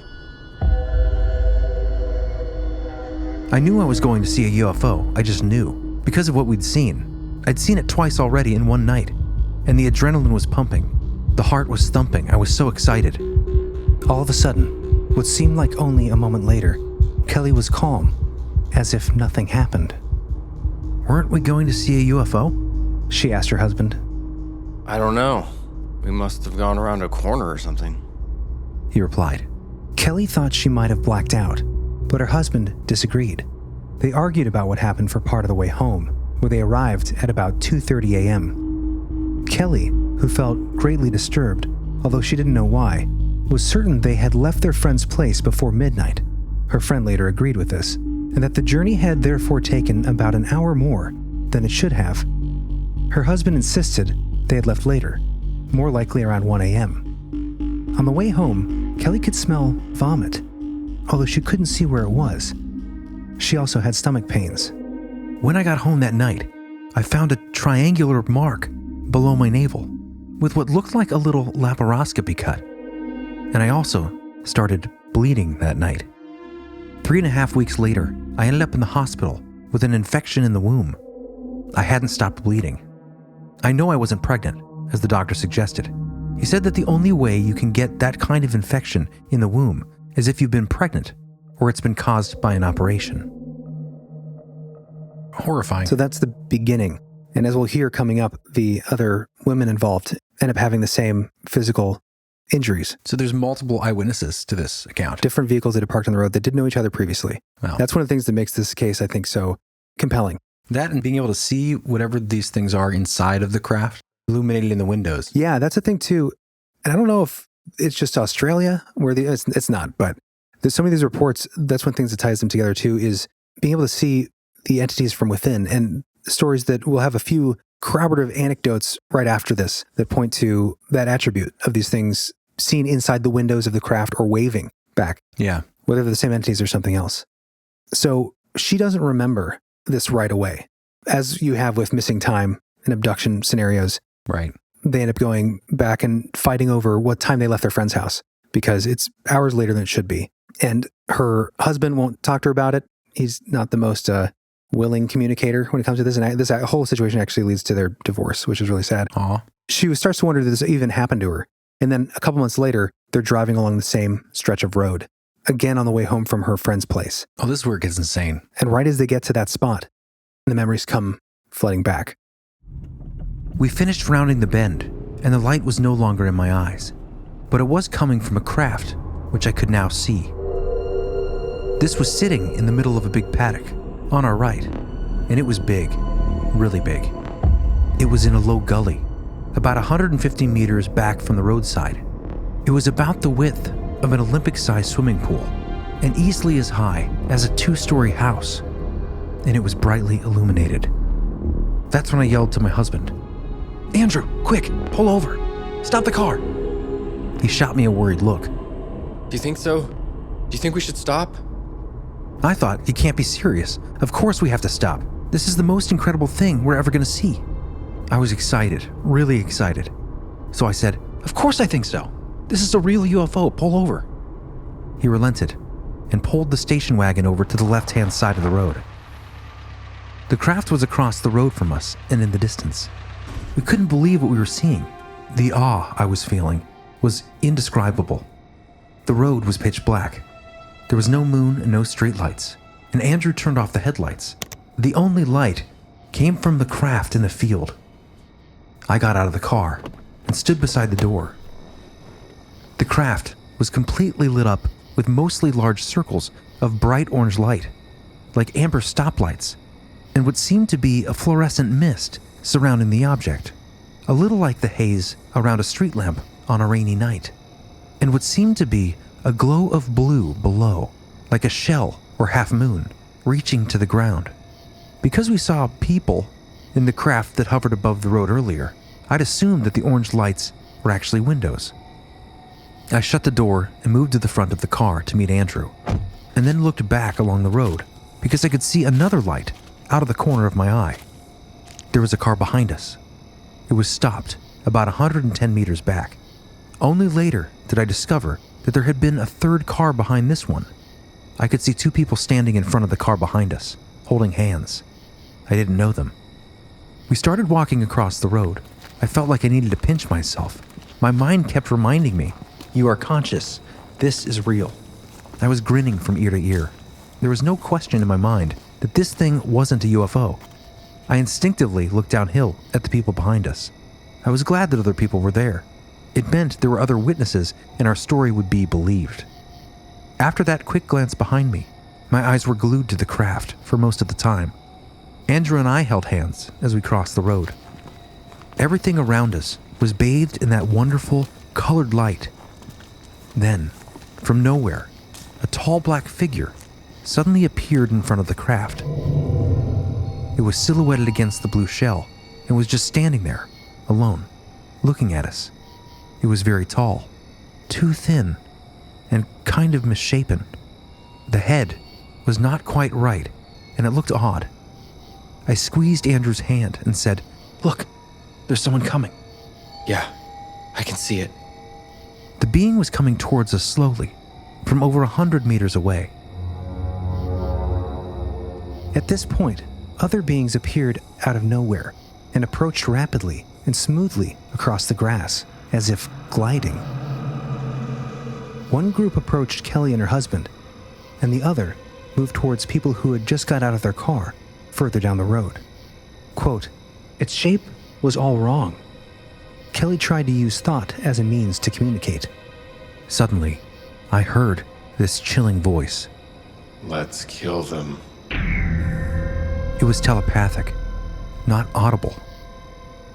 I knew I was going to see a UFO. I just knew, because of what we'd seen. I'd seen it twice already in one night, and the adrenaline was pumping. The heart was thumping. I was so excited. All of a sudden, what seemed like only a moment later, Kelly was calm, as if nothing happened. Weren't we going to see a UFO? She asked her husband. I don't know. We must have gone around a corner or something. He replied. Kelly thought she might have blacked out, but her husband disagreed. They argued about what happened for part of the way home, where they arrived at about 2:30 a.m. Kelly, who felt greatly disturbed, although she didn't know why, was certain they had left their friend's place before midnight. Her friend later agreed with this, and that the journey had therefore taken about an hour more than it should have. Her husband insisted they had left later, more likely around 1 a.m. On the way home, Kelly could smell vomit, although she couldn't see where it was. She also had stomach pains. When I got home that night, I found a triangular mark below my navel with what looked like a little laparoscopy cut. And I also started bleeding that night. 3.5 weeks later, I ended up in the hospital with an infection in the womb. I hadn't stopped bleeding. I know I wasn't pregnant, as the doctor suggested. He said that the only way you can get that kind of infection in the womb is if you've been pregnant or it's been caused by an operation. Horrifying. So that's the beginning. And as we'll hear coming up, the other women involved end up having the same physical injuries. So there's multiple eyewitnesses to this account. Different vehicles that had parked on the road that didn't know each other previously. Wow. That's one of the things that makes this case, I think, so compelling. That and being able to see whatever these things are inside of the craft, illuminated in the windows. Yeah, that's a thing too. And I don't know if it's just Australia where it's not, but there's so many of these reports. That's one of the things that ties them together too, is being able to see the entities from within, and stories that will have a few corroborative anecdotes right after this that point to that attribute of these things seen inside the windows of the craft or waving back. Yeah. Whether they're the same entities or something else. So she doesn't remember this right away. As you have with missing time and abduction scenarios. Right. They end up going back and fighting over what time they left their friend's house because it's hours later than it should be. And her husband won't talk to her about it. He's not the most willing communicator when it comes to this. And this whole situation actually leads to their divorce, which is really sad. Aw. She starts to wonder, did this even happen to her? And then a couple months later, they're driving along the same stretch of road, again on the way home from her friend's place. Oh, this is where it gets insane. And right as they get to that spot, the memories come flooding back. We finished rounding the bend, and the light was no longer in my eyes, but it was coming from a craft, which I could now see. This was sitting in the middle of a big paddock, on our right, and it was big, really big. It was in a low gully, about 150 meters back from the roadside. It was about the width of an Olympic-sized swimming pool, and easily as high as a 2-story house, and it was brightly illuminated. That's when I yelled to my husband, "Andrew, quick, pull over. Stop the car." He shot me a worried look. Do you think so? Do you think we should stop? I thought, you can't be serious. Of course we have to stop. This is the most incredible thing we're ever going to see. I was excited, really excited. So I said, "Of course I think so. This is a real UFO, pull over." He relented and pulled the station wagon over to the left-hand side of the road. The craft was across the road from us and in the distance. We couldn't believe what we were seeing. The awe I was feeling was indescribable. The road was pitch black. There was no moon and no streetlights, and Andrew turned off the headlights. The only light came from the craft in the field. I got out of the car and stood beside the door. The craft was completely lit up with mostly large circles of bright orange light, like amber stoplights, and what seemed to be a fluorescent mist surrounding the object, a little like the haze around a street lamp on a rainy night, and what seemed to be a glow of blue below, like a shell or half moon reaching to the ground. Because we saw people in the craft that hovered above the road earlier, I'd assumed that the orange lights were actually windows. I shut the door and moved to the front of the car to meet Andrew, and then looked back along the road because I could see another light out of the corner of my eye. There was a car behind us. It was stopped about 110 meters back. Only later did I discover that there had been a third car behind this one. I could see 2 people standing in front of the car behind us, holding hands. I didn't know them. We started walking across the road. I felt like I needed to pinch myself. My mind kept reminding me, "You are conscious. This is real." I was grinning from ear to ear. There was no question in my mind that this thing wasn't a UFO. I instinctively looked downhill at the people behind us. I was glad that other people were there. It meant there were other witnesses and our story would be believed. After that quick glance behind me, my eyes were glued to the craft for most of the time. Andrew and I held hands as we crossed the road. Everything around us was bathed in that wonderful, colored light. Then, from nowhere, a tall black figure suddenly appeared in front of the craft. It was silhouetted against the blue shell and was just standing there, alone, looking at us. It was very tall, too thin, and kind of misshapen. The head was not quite right, and it looked odd. I squeezed Andrew's hand and said, "Look, there's someone coming." Yeah, I can see it. The being was coming towards us slowly, from over 100 meters away. At this point, other beings appeared out of nowhere and approached rapidly and smoothly across the grass, as if gliding. One group approached Kelly and her husband, and the other moved towards people who had just got out of their car further down the road. Quote, "Its shape was all wrong." Kelly tried to use thought as a means to communicate. Suddenly, I heard this chilling voice. Let's kill them. It was telepathic, not audible.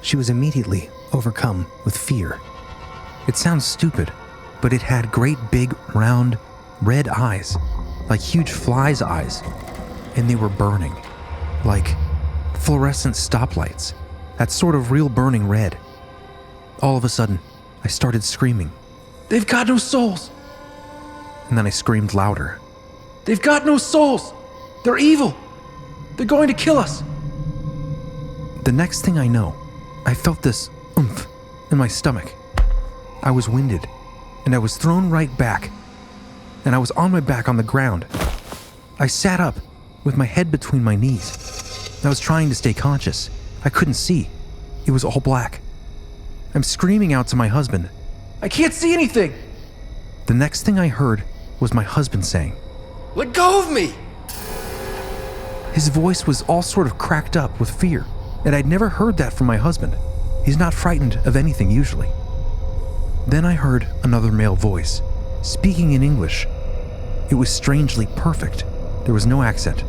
She was immediately overcome with fear. It sounds stupid, but it had great big, round, red eyes, like huge flies' eyes, and they were burning, like fluorescent stoplights, that sort of real burning red. All of a sudden, I started screaming, "They've got no souls!" And then I screamed louder, "They've got no souls! They're evil! They're going to kill us!" The next thing I know, I felt this oomph in my stomach. I was winded, and I was thrown right back, and I was on my back on the ground. I sat up with my head between my knees. I was trying to stay conscious. I couldn't see. It was all black. I'm screaming out to my husband, "I can't see anything!" The next thing I heard was my husband saying, "Let go of me!" His voice was all sort of cracked up with fear, and I'd never heard that from my husband. He's not frightened of anything usually. Then I heard another male voice, speaking in English. It was strangely perfect. There was no accent,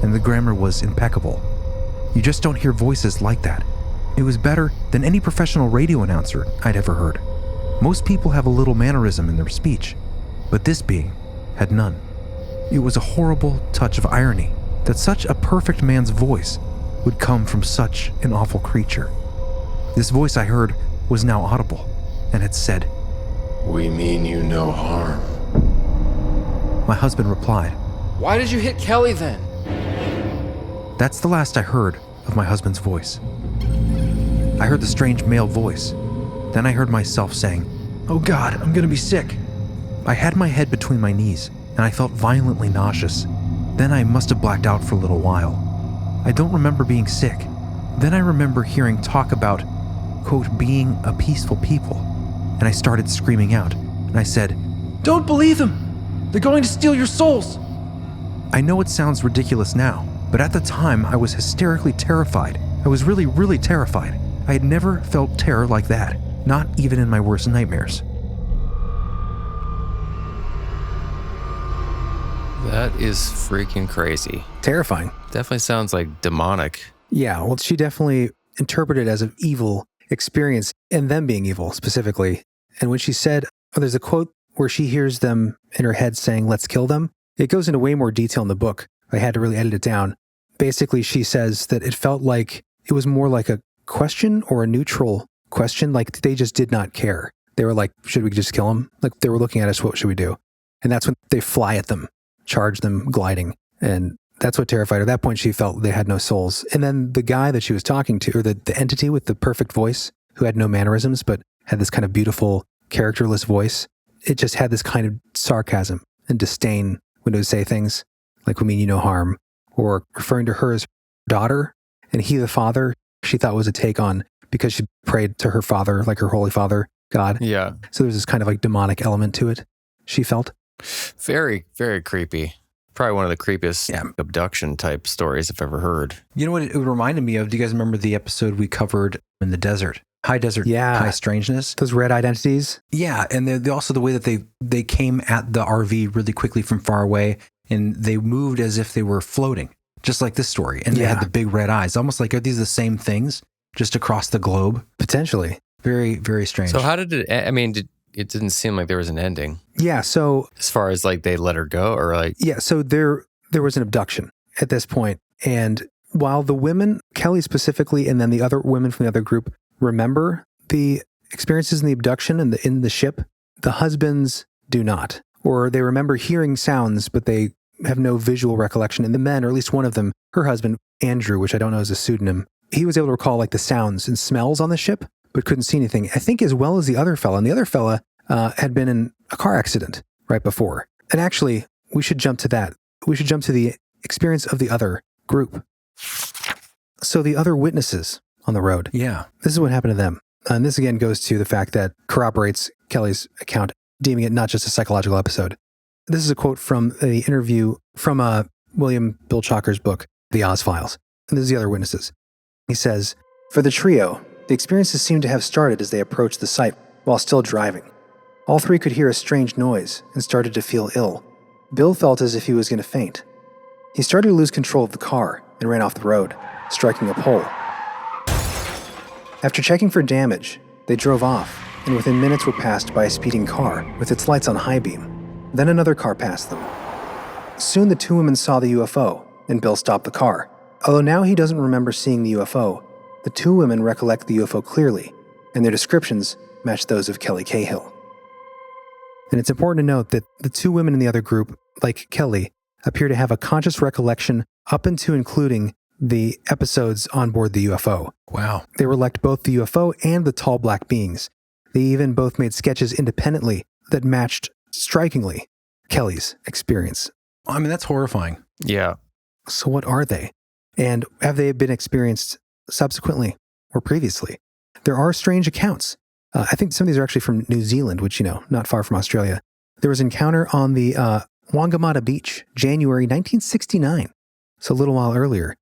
and the grammar was impeccable. You just don't hear voices like that. It was better than any professional radio announcer I'd ever heard. Most people have a little mannerism in their speech, but this being had none. It was a horrible touch of irony that such a perfect man's voice would come from such an awful creature. This voice I heard was now audible, and it said, "We mean you no harm." My husband replied, "Why did you hit Kelly then?" That's the last I heard of my husband's voice. I heard the strange male voice. Then I heard myself saying, "Oh God, I'm gonna be sick." I had my head between my knees, and I felt violently nauseous. Then I must have blacked out for a little while. I don't remember being sick. Then I remember hearing talk about, quote, being a peaceful people. And I started screaming out, and I said, "Don't believe them! They're going to steal your souls!" I know it sounds ridiculous now, but at the time I was hysterically terrified. I was really, really terrified. I had never felt terror like that, not even in my worst nightmares. That is freaking crazy. Terrifying. Definitely sounds like demonic. Yeah, well, she definitely interpreted it as an evil experience, and them being evil specifically. And when she said, there's a quote where she hears them in her head saying, "Let's kill them." It goes into way more detail in the book. I had to really edit it down. Basically, she says that it felt like it was more like a question or a neutral question, like they just did not care. They were like, should we just kill them? Like they were looking at us, what should we do? And that's when they fly at them, charge them, gliding. And that's what terrified her. At that point, she felt they had no souls. And then the guy that she was talking to, or the entity with the perfect voice, who had no mannerisms, but had this kind of beautiful, characterless voice, it just had this kind of sarcasm and disdain when it would say things like, "We mean you no harm," or referring to her as daughter, and he the father, she thought was a take on because she prayed to her father, like her holy father, God. Yeah. So there's this kind of like demonic element to it, she felt. Very, very creepy. Probably one of the creepiest abduction type stories I've ever heard. You know what it reminded me of? Do you guys remember the episode we covered in the desert? High desert, high strangeness. Those red identities. Yeah, and they also the way that they came at the RV really quickly from far away, and they moved as if they were floating, just like this story. And they had the big red eyes, almost like, are these the same things, just across the globe? Potentially. Very, very strange. So how did it, I mean, it didn't seem like there was an ending. Yeah, so... As far as like they let her go or like... Yeah, so there was an abduction at this point. And while the women, Kelly specifically, and then the other women from the other group, remember the experiences in the abduction and in the ship, the husbands do not. Or they remember hearing sounds, but they have no visual recollection. And the men, or at least one of them, her husband, Andrew, which I don't know is a pseudonym, he was able to recall like the sounds and smells on the ship, but couldn't see anything. I think as well as the other fella. And the other fella had been in a car accident right before. And actually, we should jump to that. We should jump to the experience of the other group. So the other witnesses on the road. Yeah. This is what happened to them. And this again goes to the fact that corroborates Kelly's account, deeming it not just a psychological episode. This is a quote from the interview from William Bill Chalker's book, The Oz Files. And this is the other witnesses. He says, "For the trio, The experiences seemed to have started as they approached the site while still driving. All three could hear a strange noise and started to feel ill. Bill felt as if he was going to faint. He started to lose control of the car and ran off the road, striking a pole. After checking for damage, they drove off, and within minutes were passed by a speeding car with its lights on high beam. Then another car passed them. Soon the two women saw the UFO, and Bill stopped the car. Although now he doesn't remember seeing the UFO, the two women recollect the UFO clearly, and their descriptions match those of Kelly Cahill. And it's important to note that the two women in the other group, like Kelly, appear to have a conscious recollection up into including the episodes on board the UFO. Wow. They recollect both the UFO and the tall black beings. They even both made sketches independently that matched strikingly Kelly's experience. I mean, that's horrifying. Yeah. So what are they? And have they been experienced subsequently or previously? There are strange accounts. I think some of these are actually from New Zealand, which, not far from Australia. There was an encounter on the Wallabadah Beach, January 1969, so a little while earlier.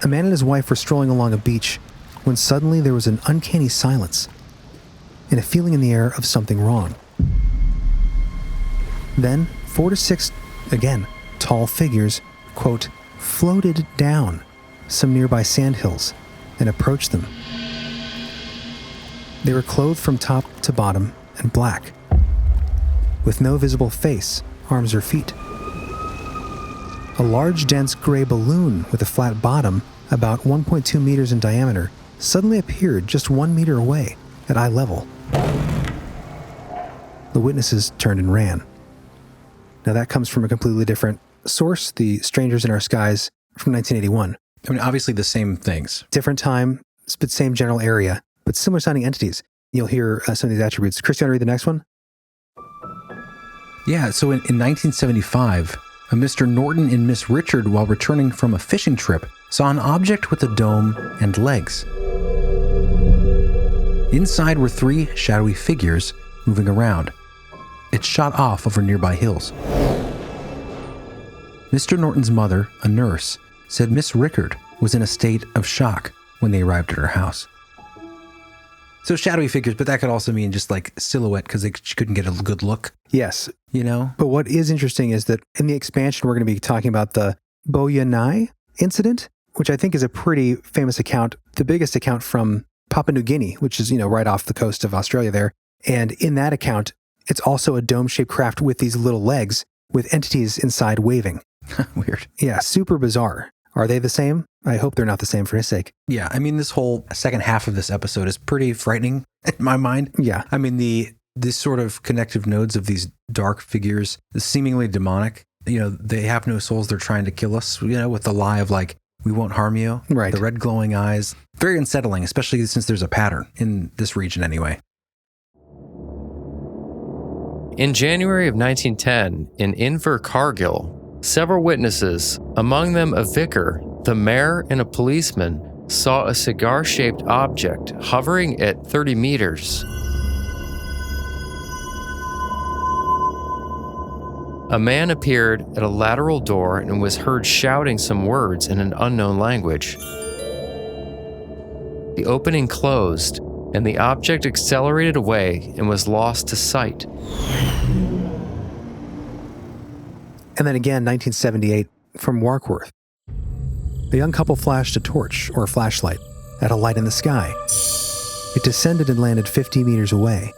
A man and his wife were strolling along a beach when suddenly there was an uncanny silence and a feeling in the air of something wrong. Then, 4 to 6, again, tall figures, quote, floated down some nearby sandhills and approached them. They were clothed from top to bottom in black, with no visible face, arms, or feet. A large, dense gray balloon with a flat bottom, about 1.2 meters in diameter, suddenly appeared just 1 meter away at eye level. The witnesses turned and ran. Now that comes from a completely different source, The Strangers in Our Skies from 1981. I mean, obviously the same things. Different time, but same general area, but similar sounding entities. You'll hear some of these attributes. Chris, you want to read the next one? Yeah, so in 1975, a Mr. Norton and Miss Richard, while returning from a fishing trip, saw an object with a dome and legs. Inside were 3 shadowy figures moving around. It shot off over nearby hills. Mr. Norton's mother, a nurse, said Miss Rickard was in a state of shock when they arrived at her house. So shadowy figures, but that could also mean just like silhouette because she couldn't get a good look. Yes. But what is interesting is that in the expansion, we're going to be talking about the Boyanai incident, which I think is a pretty famous account, the biggest account from Papua New Guinea, which is, right off the coast of Australia there. And in that account, it's also a dome-shaped craft with these little legs with entities inside waving. Weird. Yeah, super bizarre. Are they the same? I hope they're not the same for his sake. Yeah, I mean, this whole second half of this episode is pretty frightening in my mind. Yeah. I mean, this sort of connective nodes of these dark figures, seemingly demonic, they have no souls. They're trying to kill us, with the lie of like, we won't harm you. Right. The red glowing eyes. Very unsettling, especially since there's a pattern in this region anyway. In January of 1910, in Invercargill, several witnesses, among them a vicar, the mayor, and a policeman, saw a cigar-shaped object hovering at 30 meters. A man appeared at a lateral door and was heard shouting some words in an unknown language. The opening closed, and the object accelerated away and was lost to sight. And then again, 1978, from Warkworth. The young couple flashed a torch, or a flashlight, at a light in the sky. It descended and landed 50 meters away.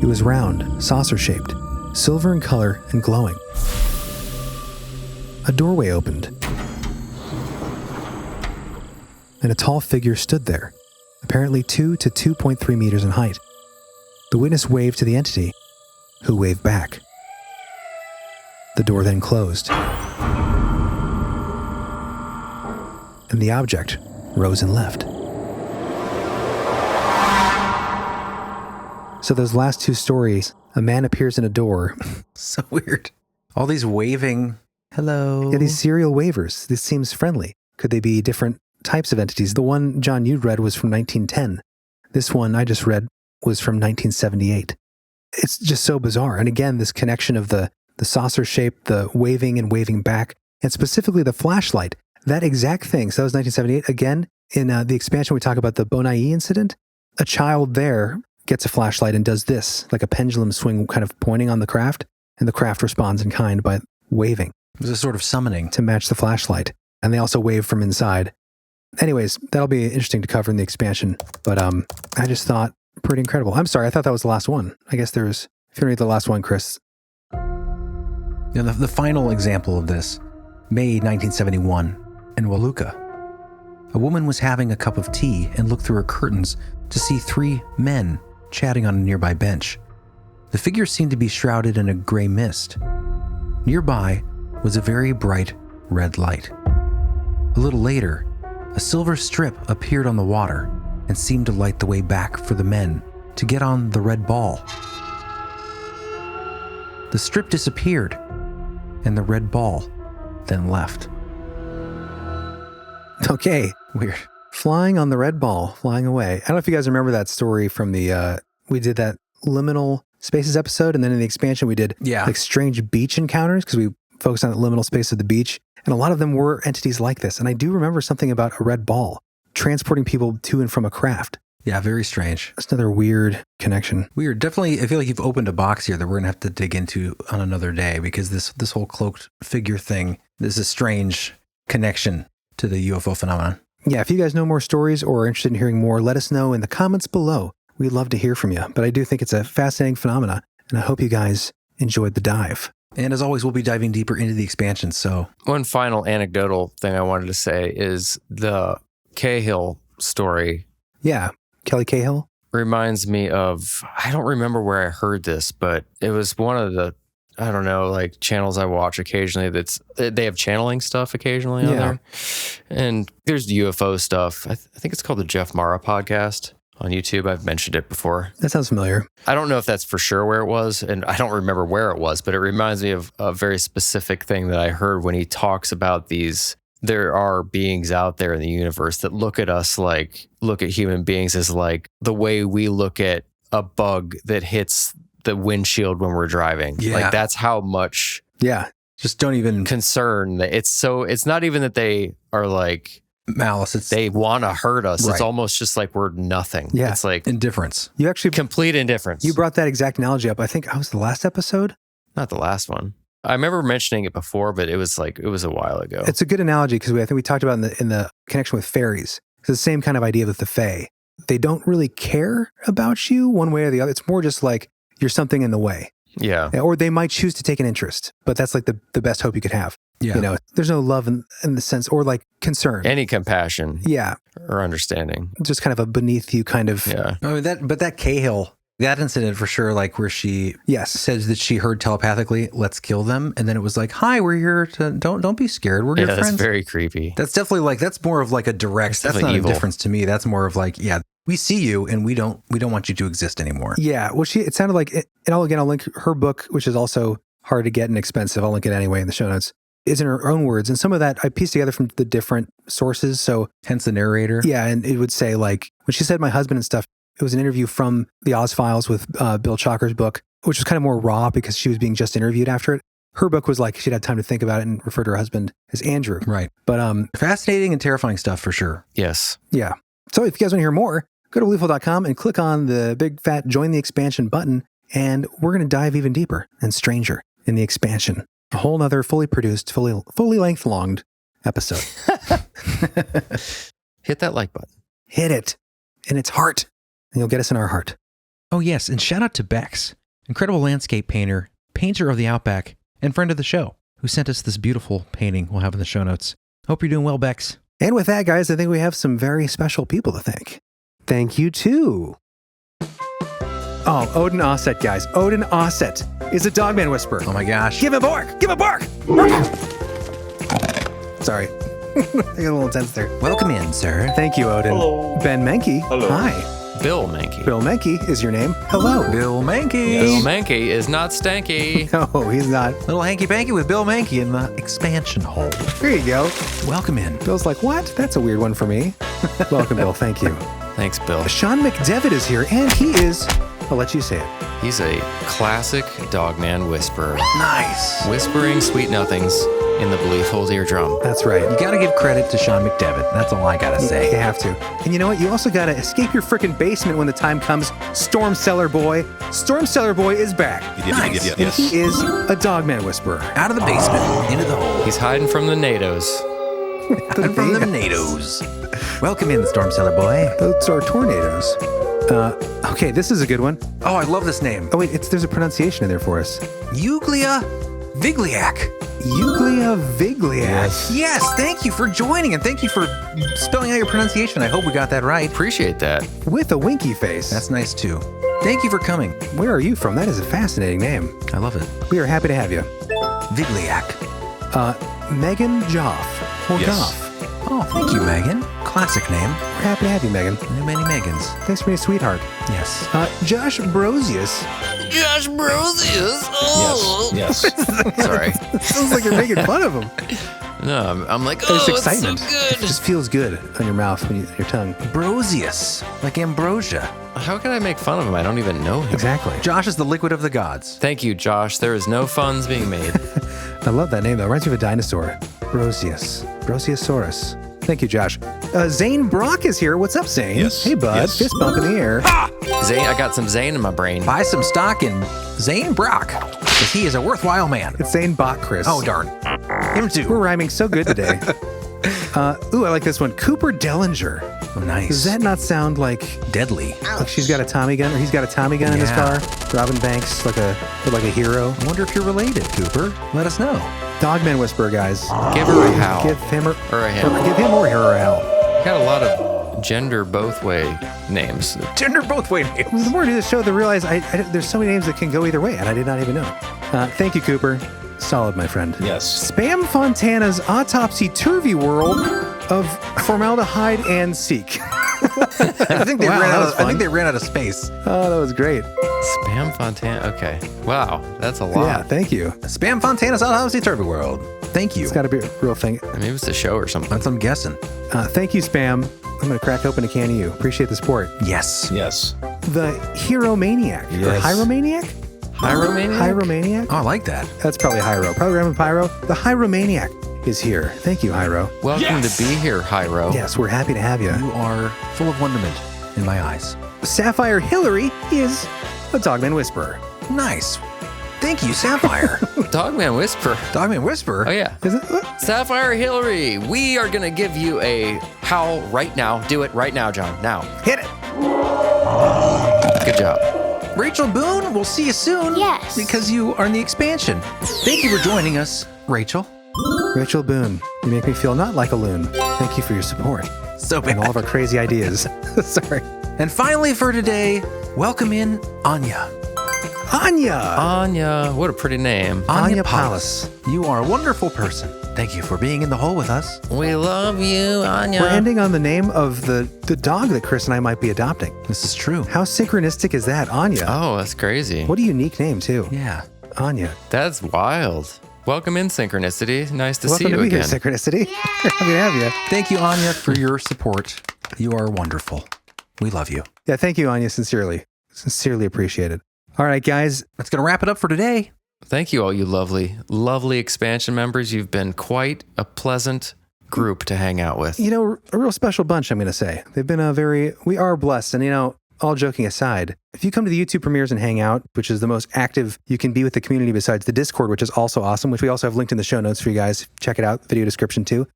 It was round, saucer-shaped, silver in color and glowing. A doorway opened, and a tall figure stood there, apparently 2 to 2.3 meters in height. The witness waved to the entity, who waved back. The door then closed, and the object rose and left. So those last 2 stories, a man appears in a door. So weird. All these waving, hello. Yeah, these serial wavers. This seems friendly. Could they be different types of entities? The one, John, you read was from 1910. This one I just read was from 1978. It's just so bizarre. And again, this connection of the saucer shape, the waving and waving back, and specifically the flashlight, that exact thing. So that was 1978. Again, In the expansion, we talk about the Bonai incident. A child there gets a flashlight and does this, like a pendulum swing kind of pointing on the craft, and the craft responds in kind by waving. It was a sort of summoning. To match the flashlight. And they also wave from inside. Anyways, that'll be interesting to cover in the expansion. But I just thought pretty incredible. I'm sorry, I thought that was the last one. I guess there's, if you read the last one, Chris. Yeah, the final example of this, May 1971, in Waluka. A woman was having a cup of tea and looked through her curtains to see 3 men chatting on a nearby bench. The figures seemed to be shrouded in a gray mist. Nearby was a very bright red light. A little later, a silver strip appeared on the water and seemed to light the way back for the men to get on the red ball. The strip disappeared, and the red ball then left. Okay. Weird. Flying on the red ball, flying away. I don't know if you guys remember that story from the, we did that liminal spaces episode, and then in the expansion we did like strange beach encounters because we focused on the liminal space of the beach. And a lot of them were entities like this. And I do remember something about a red ball transporting people to and from a craft. Yeah, very strange. That's another weird connection. Weird. Definitely, I feel like you've opened a box here that we're going to have to dig into on another day because this whole cloaked figure thing, there's a strange connection to the UFO phenomenon. Yeah, if you guys know more stories or are interested in hearing more, let us know in the comments below. We'd love to hear from you. But I do think it's a fascinating phenomena, and I hope you guys enjoyed the dive. And as always, we'll be diving deeper into the expansion, so... One final anecdotal thing I wanted to say is the Cahill story. Yeah, Kelly Cahill. Reminds me of, I don't remember where I heard this, but it was one of the, I don't know, like channels I watch occasionally they have channeling stuff occasionally on there. And there's UFO stuff. I think it's called the Jeff Mara podcast on YouTube. I've mentioned it before. That sounds familiar. I don't know if that's for sure where it was, and I don't remember where it was, but it reminds me of a very specific thing that I heard when he talks about these. There are beings out there in the universe that look at us like, look at human beings as like the way we look at a bug that hits the windshield when we're driving. Yeah. Like that's how much. Yeah. Just don't even concern that it's not even that they are like malice. They want to hurt us. Right. It's almost just like we're nothing. Yeah. It's like indifference. You actually complete indifference. You brought that exact analogy up. I think I was the last episode. Not the last one. I remember mentioning it before, but it was a while ago. It's a good analogy because I think we talked about in the connection with fairies. It's the same kind of idea with the fae. They don't really care about you one way or the other. It's more just like you're something in the way. Yeah. Or they might choose to take an interest, but that's like the best hope you could have. Yeah. You know, there's no love in the sense, or like concern. Any compassion. Yeah. Or understanding. Just kind of a beneath you kind of. Yeah. I mean, that Cahill, that incident for sure, like where she says that she heard telepathically, let's kill them. And then it was like, hi, we're here to, don't be scared. We're your friends. That's very creepy. That's definitely like, that's more of like a direct, that's not evil. A difference to me. That's more of like, yeah, we see you and we don't want you to exist anymore. Yeah. Well, it sounded like, and I'll link her book, which is also hard to get and expensive. I'll link it anyway in the show notes. Is in her own words. And some of that I pieced together from the different sources. So hence the narrator. Yeah. And it would say like, when she said my husband and stuff, it was an interview from the Oz Files with Bill Chalker's book, which was kind of more raw because she was being just interviewed after it. Her book was like, she'd had time to think about it and refer to her husband as Andrew. Right. But fascinating and terrifying stuff for sure. Yes. Yeah. So if you guys want to hear more, go to beliefful.com and click on the big fat join the expansion button. And we're going to dive even deeper and stranger in the expansion. A whole nother fully produced, fully length-longed episode. Hit that like button. Hit it in its heart, and you'll get us in our heart. Oh, yes. And shout out to Bex, incredible landscape painter, painter of the Outback, and friend of the show, who sent us this beautiful painting we'll have in the show notes. Hope you're doing well, Bex. And with that, guys, I think we have some very special people to thank. Thank you, too. Oh, Odin Osset, guys. Odin Osset is a Dogman whisperer. Oh my gosh. Give a bark! Give a bark! Sorry. I got a little intense there. Welcome in, sir. Thank you, Odin. Hello. Ben Menke. Hello. Hi. Bill Menke. Bill Menke is your name. Hello. Bill Menke. Bill Menke is not stanky. No, he's not. Little hanky-panky with Bill Menke in the expansion hole. There you go. Welcome in. Bill's like, what? That's a weird one for me. Welcome, Bill. Thank you. Thanks, Bill. Sean McDevitt is here, and he is I'll let you say it. He's a classic dogman whisperer. Nice. Whispering sweet nothings in the beliefful eardrum. That's right. You got to give credit to Sean McDevitt. That's all I got to say. You have to. And you know what? You also got to escape your frickin' basement when the time comes. Storm Cellar Boy. Storm Cellar Boy is back. Nice. And he is a dogman whisperer. Out of the basement, into the hole. He's hiding from the NATOs. Hiding from the NATOs. Welcome in, Storm Cellar Boy. Those are tornadoes. Okay, this is a good one. Oh, I love this name. Oh, wait, there's a pronunciation in there for us. Euglia Vigliac. Euglia Vigliac. Yes, thank you for joining and thank you for spelling out your pronunciation. I hope we got that right. Appreciate that. With a winky face. That's nice too. Thank you for coming. Where are you from? That is a fascinating name. I love it. We are happy to have you. Vigliac. Megan Joff. Or Goff. Oh, thank you, Megan. Classic name. We're happy to have you, Megan. Many Megans. Thanks for being a sweetheart. Yes. Josh Brosius. Josh Brosius. Oh. Yes. Sorry. Sounds like you're making fun of him. No, I'm like, There's oh, excitement. it's so It good. just feels good on your mouth, when your tongue. Brosius. Like ambrosia. How can I make fun of him? I don't even know him. Exactly. Josh is the liquid of the gods. Thank you, Josh. There is no funds being made. I love that name, though. It reminds me of a dinosaur. Brosius. Brosiosaurus. Thank you, Josh. Zane Brock is here. What's up, Zane? Yes. Hey, bud. Yes. Fist bump in the air. Zane, I got some Zane in my brain. Buy some stock in Zane Brock, because he is a worthwhile man. It's Zane Bot Chris. Oh, darn. Him too. We're rhyming so good today. Ooh, I like this one. Cooper Dellinger. Oh, nice. Does that not sound like Deadly? like she's got a Tommy gun, or he's got a Tommy gun in his car? Robin Banks, like a hero. I wonder if you're related, Cooper. Let us know. Dogman Whisperer, guys. Give her a howl. Give him or Or a him. give him or her a howl. Got a lot of gender both way names. Gender both way names. The more I do this show, the realize there's so many names that can go either way, and I did not even know. Thank you, Cooper. Solid, my friend. Yes. Spam Fontana's Autopsy Turvy World of Formaldehyde and Seek. I think they ran out of space. Oh, that was great. Spam Fontana. Okay. Wow. That's a lot. Yeah, thank you. Spam Fontana's Autopsy Turvy World. Thank you. It's got to be a real thing. Maybe it's a show or something. That's what I'm guessing. Thank you, Spam. I'm going to crack open a can of you. Appreciate the support. Yes. Yes. The Hero-Maniac. Or Yes. Hyromaniac? Hyromaniac? Hyromaniac? Oh, I like that. That's probably Hyro. Probably Raymond Pyro. The Hyromaniac is here. Thank you, Hyro. Welcome to be here, Hyro. Yes, we're happy to have you. You are full of wonderment in my eyes. Sapphire Hillary is a Dogman Whisperer. Nice. Thank you, Sapphire. Dogman Whisper. Dogman Whisperer? Oh, yeah. Is it? What? Sapphire Hillary, we are going to give you a howl right now. Do it right now, John. Now. Hit it. Good job. Rachel Boone, we'll see you soon. Yes. Because you are in the expansion. Thank you for joining us, Rachel. Rachel Boone, you make me feel not like a loon. Thank you for your support So and all of our crazy ideas. Sorry. And finally for today, welcome in Anya. Anya. Anya. What a pretty name. Anya Palace. You are a wonderful person. Thank you for being in the hole with us. We love you, Anya. We're ending on the name of the dog that Chris and I might be adopting. This is true. How synchronistic is that, Anya? Oh, that's crazy. What a unique name, too. Yeah. Anya. That's wild. Welcome in, Synchronicity. Nice to see Welcome you to be again. here, Synchronicity. Happy to have you. Thank you, Anya, for your support. You are wonderful. We love you. Yeah, thank you, Anya, sincerely. Sincerely appreciated. All right, guys. That's going to wrap it up for today. Thank you, all you lovely, lovely expansion members. You've been quite a pleasant group to hang out with. You know, a real special bunch, I'm going to say. They've been we are blessed. And, you know, all joking aside, if you come to the YouTube premieres and hang out, which is the most active you can be with the community besides the Discord, which is also awesome, which we also have linked in the show notes for you guys. Check it out, video description too.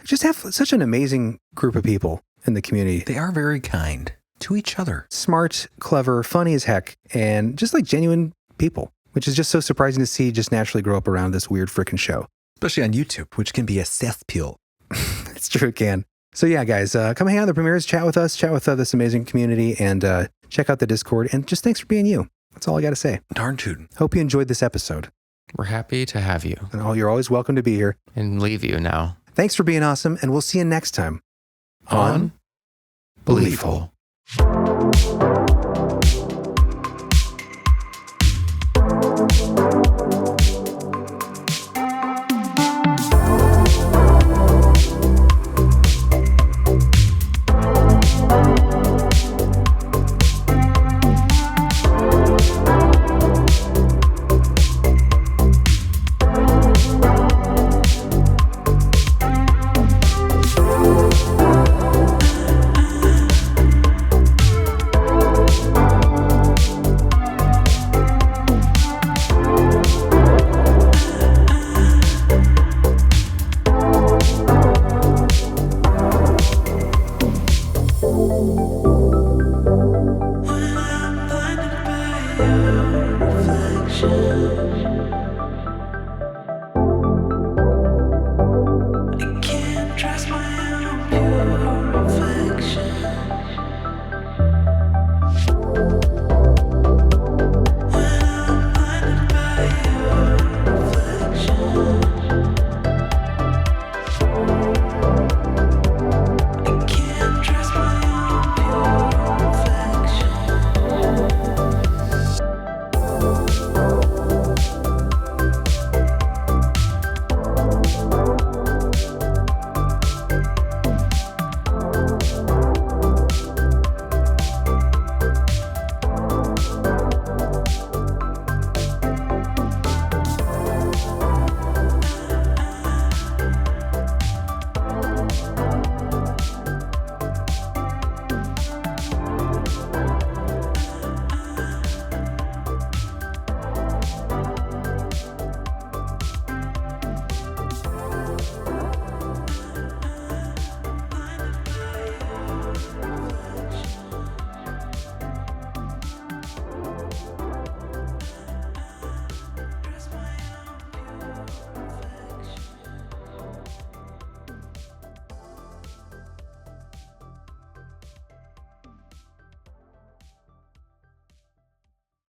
Just have such an amazing group of people in the community. They are very kind to each other. Smart, clever, funny as heck, and just like genuine people, which is just so surprising to see just naturally grow up around this weird freaking show. Especially on YouTube, which can be a cesspool. It's true, it can. So yeah, guys, come hang out at the premieres, chat with us, chat with this amazing community, and check out the Discord. And just thanks for being you. That's all I got to say. Darn tootin'. Hope you enjoyed this episode. We're happy to have you. And you're always welcome to be here. And leave you now. Thanks for being awesome, and we'll see you next time on Beliefful.